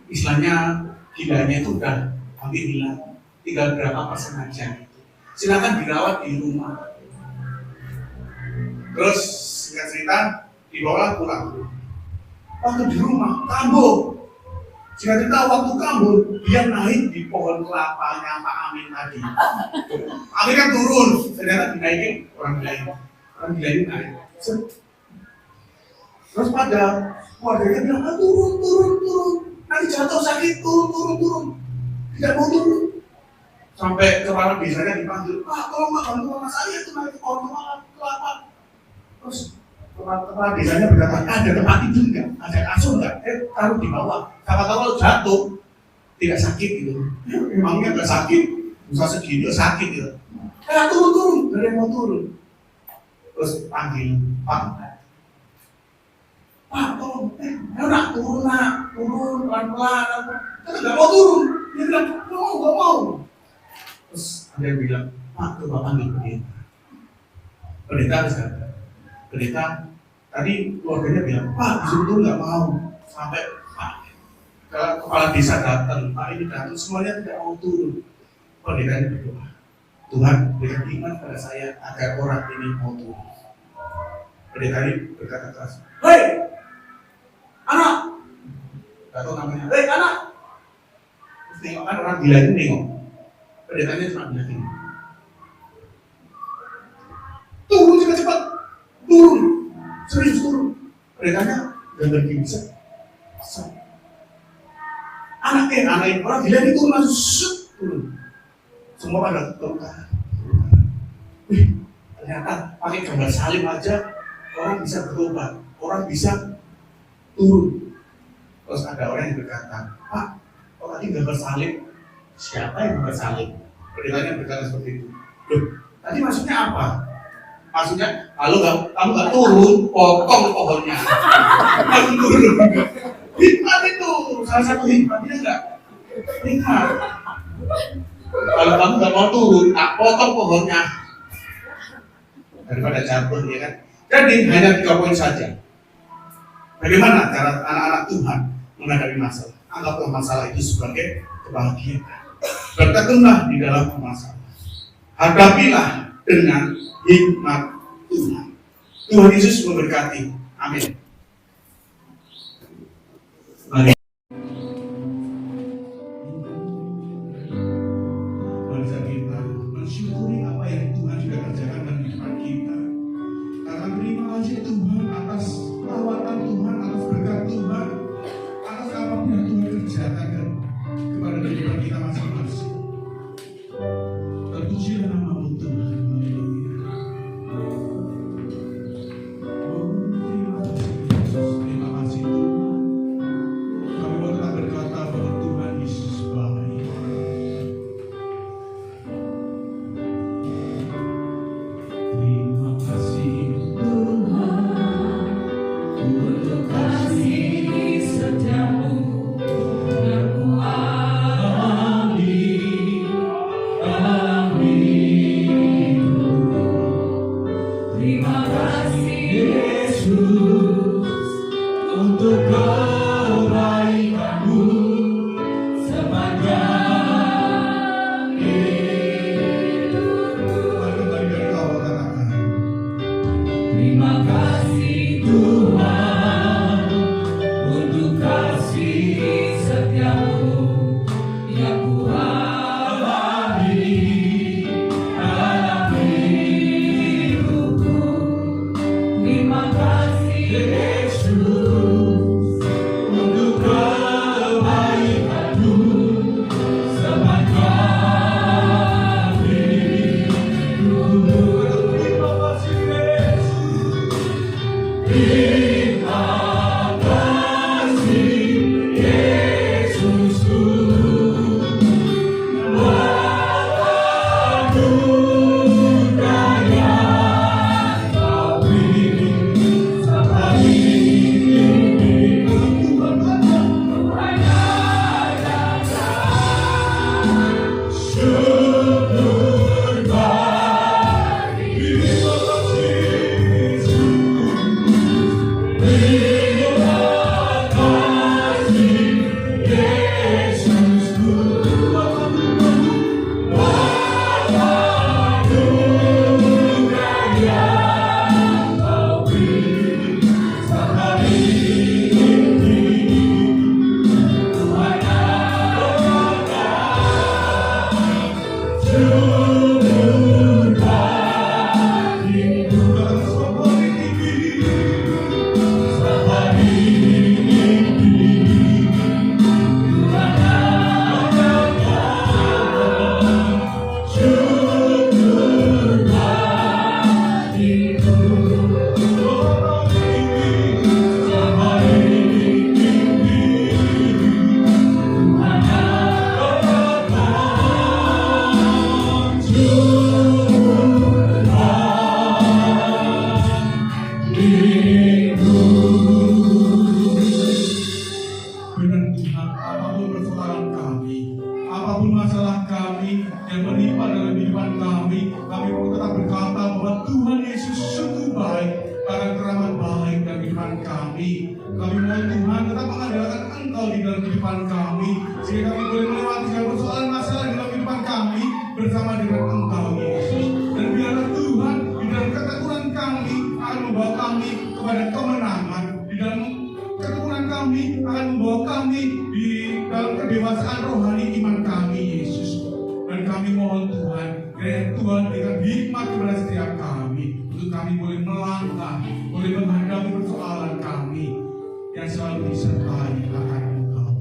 istilahnya gilanya itu udah hampir hilang, tinggal berapa persen aja. Silakan dirawat di rumah. Terus singkat cerita dibawa pulang. Waktu di rumah kambuh, Singkat cerita waktu kabur, dia naik di pohon kelapanya Pak Amin tadi. Amin kan turun, ternyata dinaikin orang gila ini naik. Terus pada keluarganya bilang, turun. Nanti jatuh sakit, turun. Tidak mau turun. Sampai kepala desanya dipanggil, Pak, tolong Pak, bantu mama saya itu naik ke pohon kelapa. Terus kepala desanya berkata, ada tempat tidur nggak? Ada kasur nggak? Taruh di bawah. Siapa tahu kalau jatuh tidak sakit gitu. Memangnya nggak sakit, bisa segini sakit gitu. Turun, dari yang mau turun. Terus panggil, Pak, tolong, turun pelan-pelan. Tapi nggak mau turun. Dia bilang, nggak mau. Terus ada yang bilang, Pak, coba panggil pendeta. Pendeta bisa. Pendeta tadi keluarganya bilang, Pak, disuruh turun nggak mau. Sampai Pak, kepala desa datang, Pak ini datang, semuanya tidak mau turun. Pendetanya berdoa, Tuhan berikan iman pada saya agar orang ini mau turun. Pendeta ini berkata keras, hei, anak, nggak tahu namanya, hei anak. Terus tengok kan orang gila ini nengok. Pendetanya cuma bilang ini, turun cepat, turun, serius turun. Pendetanya gak ngerti bisa. Anak orang gila ini turun langsung turun. Semua pada terluka. Ternyata pakai gambar salib aja orang bisa bertobat, orang bisa turun. Terus ada orang yang berkata, Pak, kok tadi gambar salib? Siapa yang gambar salib? Pendetanya berkata seperti itu. Loh, tadi maksudnya apa? Maksudnya, kalau kamu nggak turun, potong pohonnya. Kamu turun. Hikmat itu, salah satu hikmatnya enggak? Hikmat. Kalau kamu nggak mau turun, tak potong pohonnya. Daripada jatuh, ya kan? Jadi hanya 3 poin saja. Bagaimana cara anak-anak Tuhan menghadapi masalah? Anggaplah masalah itu sebagai kebahagiaan. Bertekunlah di dalam masalah. Hadapilah dengan hikmat Tuhan. Tuhan Yesus memberkati. Amin. Mari kita mensyukuri apa yang Tuhan sudah kerjakan dalam kehidupan kita. Karena terima kasih Tuhan atas perawatan Tuhan, atas berkat Tuhan, atas apapun yang Tuhan kerjakan kepada kehidupan kita masing-masing. Terpujilah nama-Mu Tuhan. Haleluya. Oh, terima kasih. Tuhan Yesus sungguh baik, akan teramat baik dalam kehidupan kami. Kami mohon Tuhan tetap mengandalkan Engkau di dalam kehidupan kami, sehingga kami boleh melewati segala persoalan masalah di dalam kehidupan kami bersama dengan Engkau Yesus. Dan biarlah Tuhan di dalam ketekunan kami akan membawa kami kepada kemenangan, di dalam ketekunan kami akan membawa kami di dalam kedewasaan rohani iman kami Yesus. Dan kami mohon Tuhan, kiranya Tuhan berikan hikmat kepada setiap kami, untuk kami boleh melangkah, boleh menghadapi persoalan kami yang selalu disertai akan Engkau.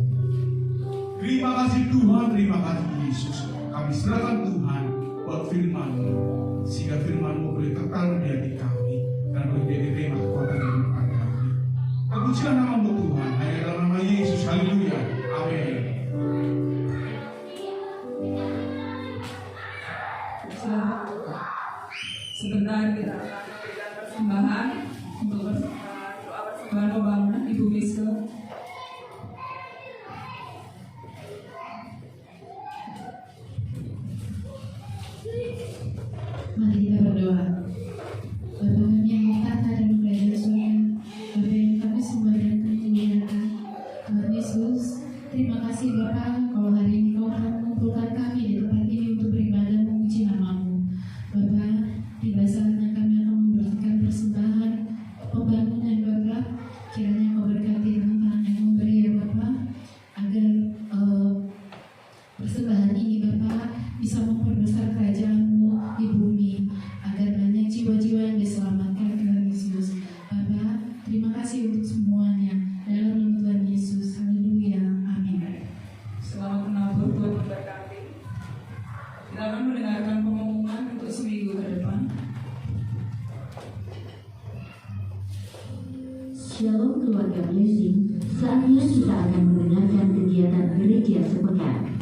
Terima kasih Tuhan, terima kasih Yesus. Kami serahkan Tuhan buat firman-Mu, sehingga firman-Mu boleh kekal di hati kami dan boleh jadi terima kekuatan di depan kami. Terpujilah nama-Mu Tuhan, hanya dalam nama Yesus. Haleluya. Amin. Sebentar kita akan memberikan persembahan untuk doa persembahan pembangunan Ibu Miske. Mari kita berdoa. Bapa kami yang bertata dan berada di surga, Bapa yang kami sembah dan kami muliakan, Tuhan Yesus, terima kasih Bapa kalau hari ini Kau telah mengumpulkan kami di tempat ini untuk beribadah memuji nama-Mu. Bapa, tiba saatnya kami akan memberikan persembahan pembangunan Bapa. Kiranya Kau berkati tangan yang memberi ya Bapa, agar persembahan ini Bapa bisa memperbesar kerajaan-Mu di bumi, agar banyak jiwa-jiwa yang diselamatkan Tuhan Yesus. Bapa, terima kasih untuk semuanya dalam nama Tuhan Yesus. Haleluya. Amin. Selamat menabur, Tuhan memberkati. Kita akan mendengarkan pengumuman untuk seminggu ke depan. Shalom keluarga Blessing, saatnya kita akan mendengarkan kegiatan gereja sepekan.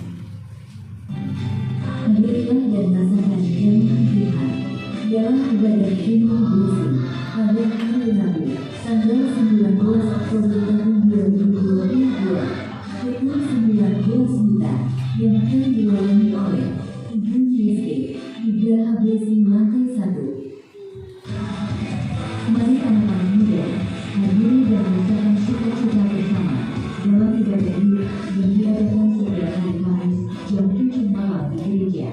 Hadirlah dan rasakan jamaah Tuhan dalam ibadah Jumat Blessing pada hari Rabu, tanggal 19 Oktober tahun 2022, pukul 19 WITA, yang akan dilayani oleh Ibu Miske di Geraha Blessing lantai 1. Mari anak-anak muda hadiri dan rasakan sukacita bersama dalam ibadah ini yang diadakan setiap hari Kamis jam 7 malam di gereja.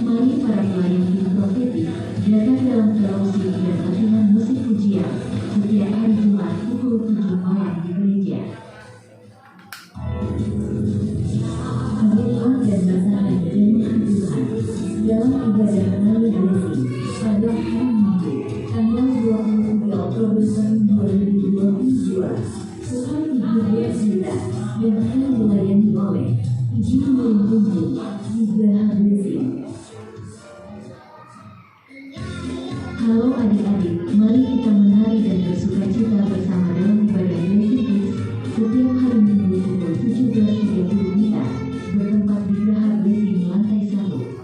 Mari para pelayan tim profetik datang dalam fellowship dan latihan musik pujian setiap hari Jumat pukul 7 malam di gereja. Hadirlah dan rasakan jamaah Tuhan dalam ibadah Rally Blessing pada hari Minggu tanggal 23 Oktober tahun 2022 pukul 17 WITA yang akan dilayani oleh Ibu Melintunggu di Geraha Blessing. Halo adik-adik, mari kita menari dan bersukacita bersama dalam ibadah Blessing setiap hari Minggu pukul 17.30 WITA bertempat di Geraha Blessing lantai 1.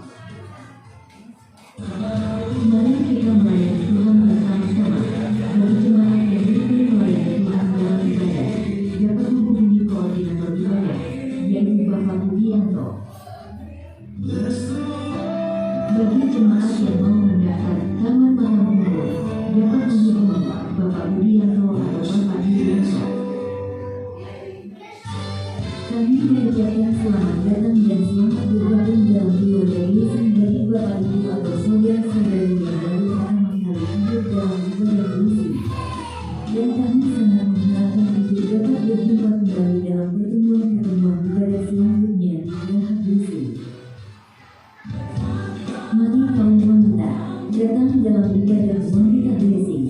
Mari kita melayani Tuhan bersama-sama. Bagi jemaat yang ingin melayani Tuhan dalam ibadah dapat menghubungi koordinator ibadah, yaitu Bapak Budianto. Bagi jemaat yang mau mendaftar taman malam umum dapat menghubungi Bapak Budianto atau Bapak Budianto. Kami mengucapkan selamat datang dan selamat bergabung dalam keluarga Yesus bagi Bapak Ibu atau saudara-saudari yang baru pertama kali hidup dalam ibadah Yesus. Dan kami sangat mengharapkan untuk dapat berjumpa kembali dalam pertemuan-pertemuan ibadah selanjutnya di Geraha Yesus. Mari kaum wanita datang dalam ibadah wanita Blessing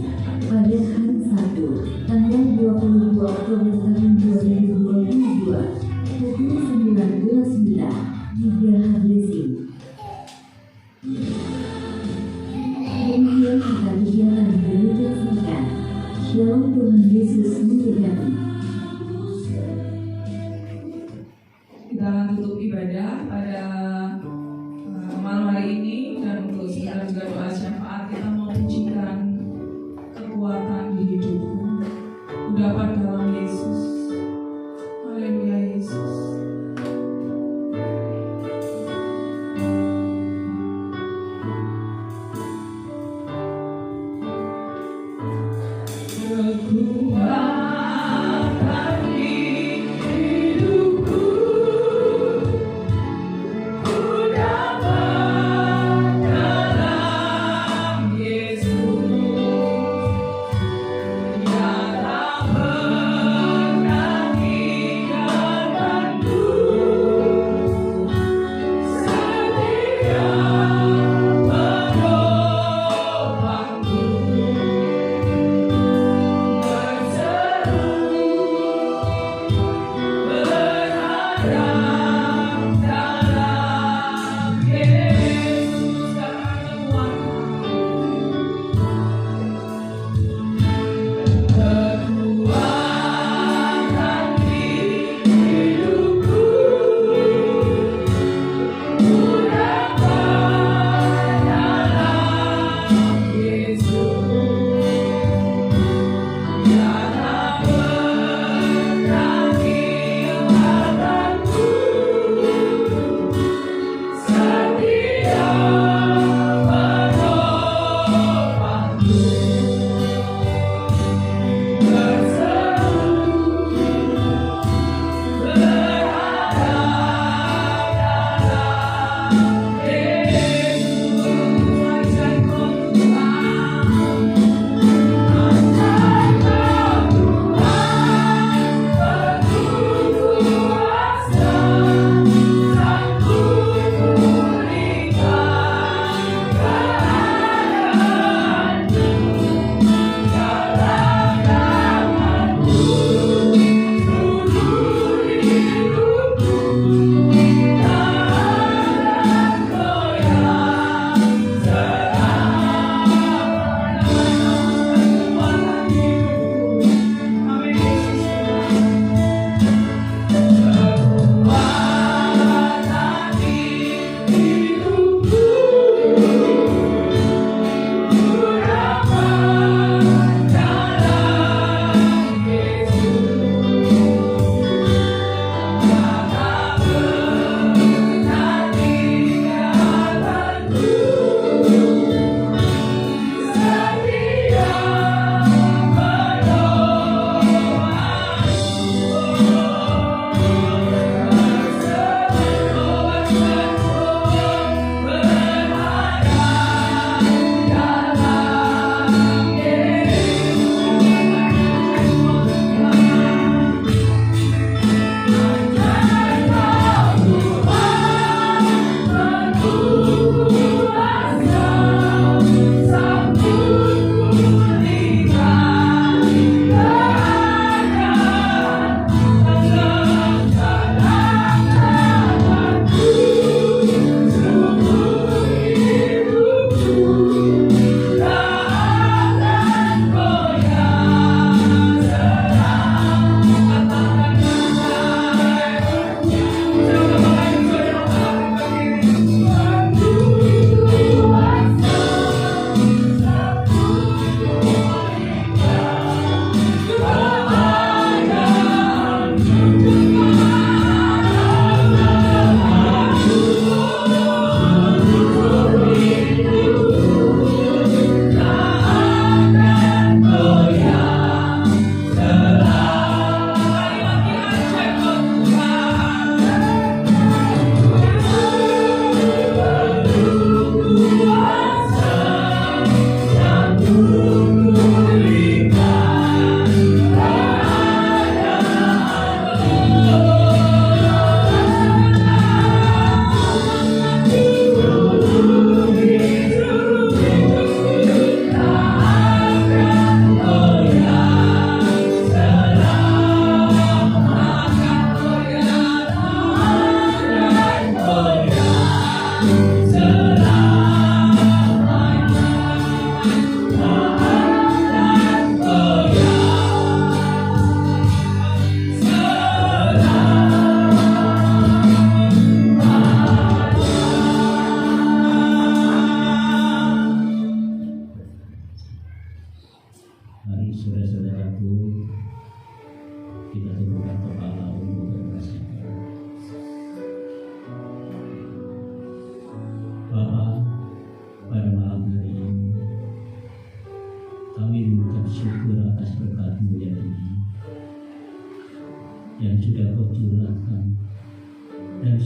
pada hari Sabtu, tanggal 22 Oktober tahun 2022, pukul 19 WITA di Geraha Blessing. Demikian kita kegiatan gereja sepekan. Shalom, Tuhan Yesus memberkati. Kita akan tutup ibadah pada malam hari ini, dan untuk segala juga doa syafaat kita mau pujikan kekuatan di hidupku. Dapat dalam Yesus. Haleluya Yesus.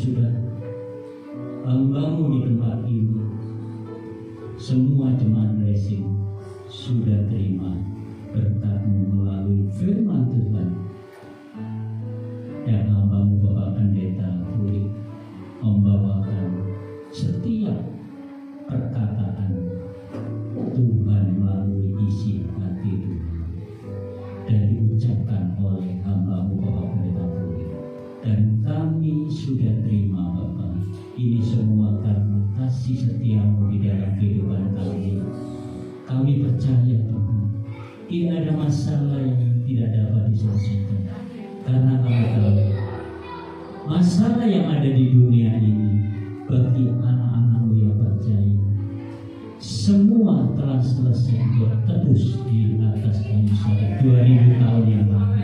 sudah hamba-Mu di tempat ini, semua jemaat blessing sudah terima berkat-Mu melalui firman Tuhan. Dan hamba-Mu Bapak Pendeta Pulih membawakan setiap perkataan Tuhan melalui isi hati Tuhan dan diucapkan oleh hamba-Mu Bapak Pendeta Pulih. Dan kami sudah terima Bapak, ini semua karena kasih setia-Mu di dalam kehidupan kami. Kami percaya Tuhan, tidak ada masalah yang tidak dapat diselesaikan, karena kami tahu masalah yang ada di dunia ini bagi anak-anak-Mu yang percaya semua telah selesai tebus di atas kayu salib 2000 tahun yang lalu.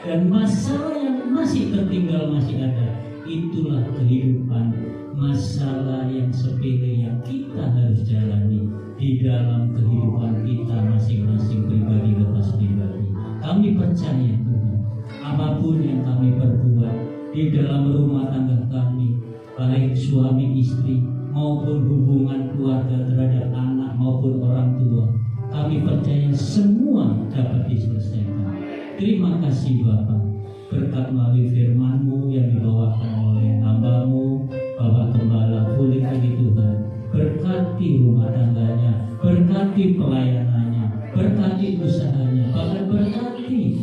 Dan masalah yang masih tertinggal masih ada, itulah kehidupan, masalah yang sepele yang kita harus jalani di dalam kehidupan kita masing-masing pribadi lepas pribadi. Kami percaya Tuhan, apapun yang kami perbuat di dalam rumah tangga kami, baik suami istri maupun hubungan keluarga terhadap anak maupun orang tua, kami percaya semua dapat diselesaikan. Terima kasih Bapak, berkat melalui firman-Mu yang dibawakan oleh hamba-Mu Bapak Gembala Pulih ini Tuhan, berkati rumah tangganya, berkati pelayanannya, berkati usahanya, bahkan berkati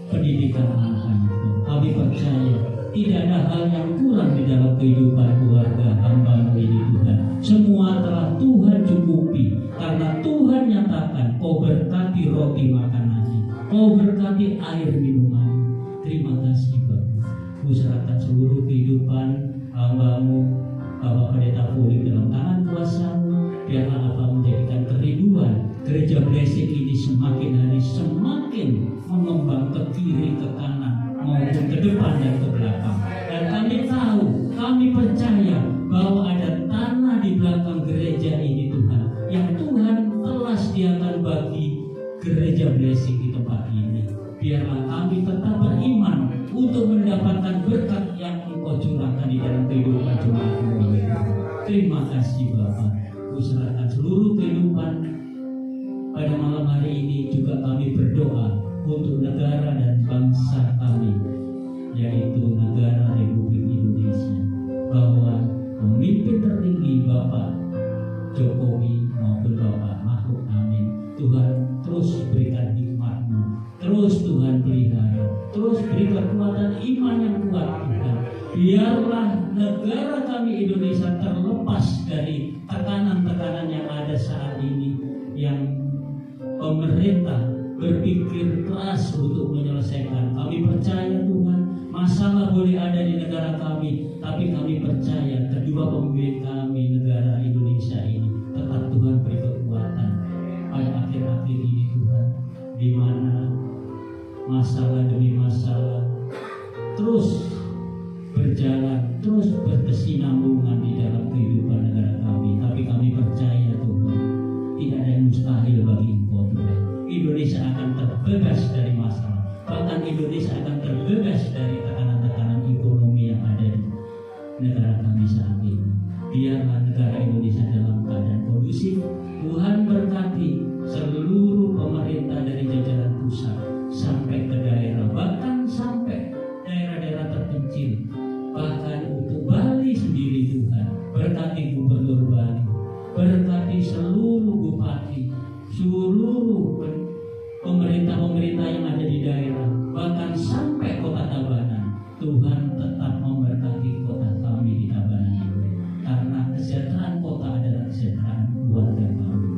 pendidikan anak-anaknya. Kami percaya tidak ada hal yang kurang di dalam kehidupan keluarga hamba-Mu ini Tuhan. Semua telah Tuhan cukupi, karena Tuhan nyatakan Kau berkati roti makanannya, Kau berkati air minumannya. Terima kasih Bapak. Ku serahkan seluruh kehidupan hamba-Mu Bapak Pendeta Pulih dalam tangan kuasa-Mu. Biarlah Bapak menjadikan kerinduan gereja blessing ini semakin hari semakin mengembang ke kiri, ke kanan, maupun ke depan dan ke belakang. Dan kami tahu, kami percaya bahwa ada tanah di belakang gereja ini Tuhan, yang Tuhan telah sediakan bagi gereja blessing di tempat ini. Biarlah kami tetap beriman untuk mendapatkan berkat yang Engkau curahkan di dalam kehidupan jemaat-Mu ini. Terima kasih Bapak. Ku serahkan seluruh kehidupan pada malam hari ini. Juga kami berdoa untuk negara dan bangsa kami, yaitu negara Republik Indonesia, bahwa pemimpin tertinggi Bapak Jokowi maupun Bapak Mahfud Amin, Tuhan terus berikan hikmat-Mu, terus Tuhan pelihara, terus beri kekuatan iman yang kuat Tuhan. Biarlah negara kami Indonesia terlepas dari tekanan-tekanan yang ada saat ini, yang pemerintah berpikir keras untuk menyelesaikan. Kami percaya Tuhan, masalah boleh ada di negara kami, tapi kami percaya kedua pemimpin kami negara Indonesia ini tetap Tuhan beri kekuatan pada akhir-akhir ini Tuhan, di mana masalah demi masalah terus berjalan, terus berkesinambungan di dalam kehidupan negara kami. Tapi kami percaya Tuhan, tidak ada yang mustahil bagi Engkau Tuhan. Indonesia akan terbebas dari masalah, bahkan Indonesia akan terbebas dari tekanan-tekanan ekonomi yang ada di negara kami saat ini. Biarlah negara Indonesia dalam keadaan kondusif. Tuhan berkati seluruh pemerintah dari jajaran pusat sampai ke daerah, bahkan sampai daerah-daerah terpencil, bahkan untuk Bali sendiri Tuhan. Berkati Gubernur Bali, berkati seluruh bupati, seluruh pemerintah-pemerintah yang ada di daerah, bahkan sampai Kota Tabanan. Tuhan tetap memberkati kota kami di Tabanan ini, karena kesejahteraan kota adalah kesejahteraan keluarga kami.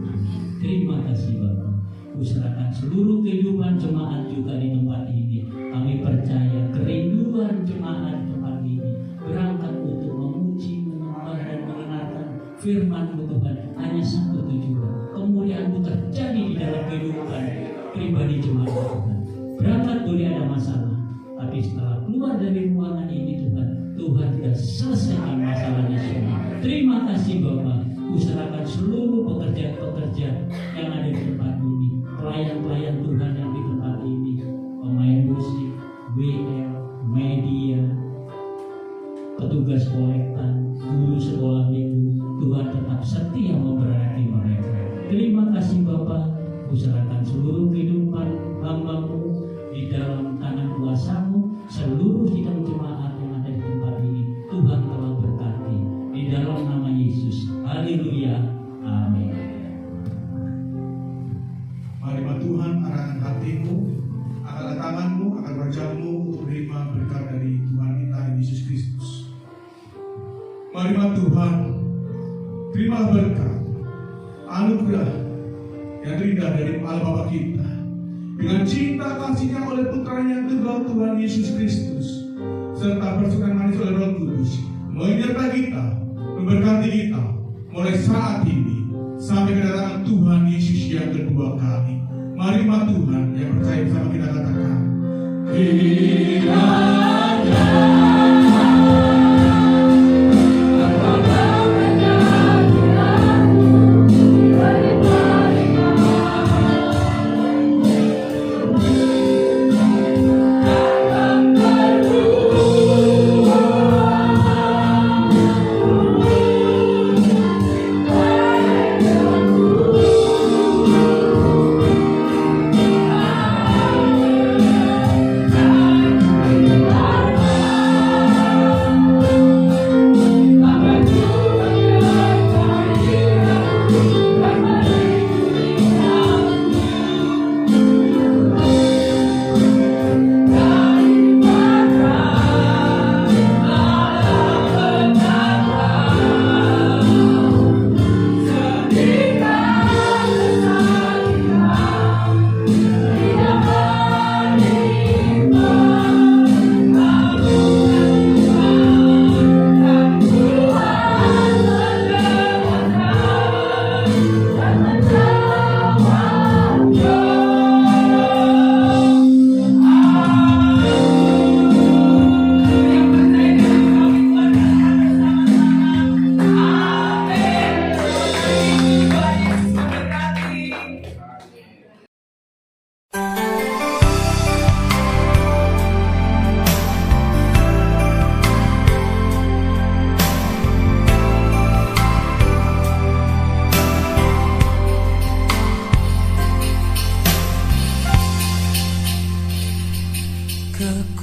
Terima kasih Bapak. Kuserahkan seluruh kehidupan jemaat juga di tempat ini. Kami percaya kerinduan jemaat tempat ini berangkat untuk memuji, menyembah dan mengenalkan firman-Mu Tuhan. Hanya satu tujuan, kemuliaan-Mu terjadi di dalam kehidupan pribadi jemaat Tuhan. Berangkat boleh ada masalah, tapi setelah keluar dari ruangan ini Tuhan, Tuhan sudah selesaikan masalahnya semua. Terima kasih Bapak. Kuserahkan seluruh pekerja-pekerja yang ada di tempat ini, pelayan-pelayan Tuhan yang di tempat ini, pemain musik, WL, media, petugas setia memberkati mereka. Terima kasih Bapa, usahakan seluruh kehidupan hamba-Mu di dalam tangan kuasa-Mu, seluruh sidang jemaat yang ada di tempat ini. Tuhan telah berkati di dalam nama Yesus. Haleluya. Amin. Mari Tuhan arahkan hatimu, angkat tanganmu, angkat wajahmu untuk menerima berkat dari Tuhan kita Yesus Kristus. Mari Tuhan, terima berkat, anugerah yang indah dari Allah Bapa kita, dengan cinta kasihnya oleh putranya yang tunggal Tuhan Yesus Kristus, serta persukaan manis oleh Roh Kudus, menyertai kita, memberkati kita, mulai saat ini sampai kedatangan Tuhan Yesus yang kedua kali. Mari Tuhan yang percaya bersama kita katakan,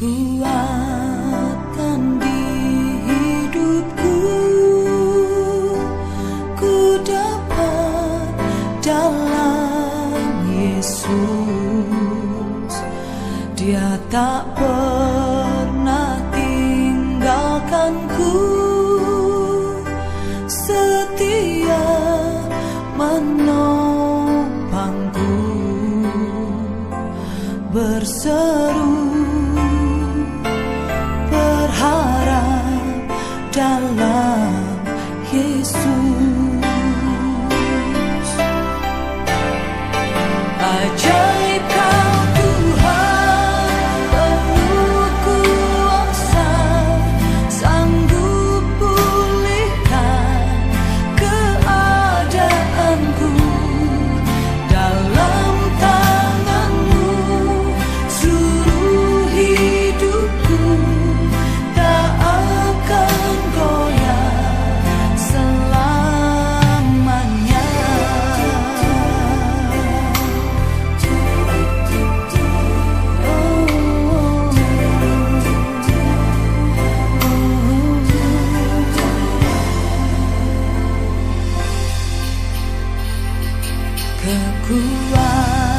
kekuatan di hidupku ku dapat dalam Yesus. Dia tak pernah tinggalkanku, setia menopangku, berseru dalam Yesus. Ajaib Kau Tuhan, penuh kuasa, sanggup pulihkan keadaanku. Dalam tangan-Mu seluruh hidupku tak akan goyah selamanya. Kekuatan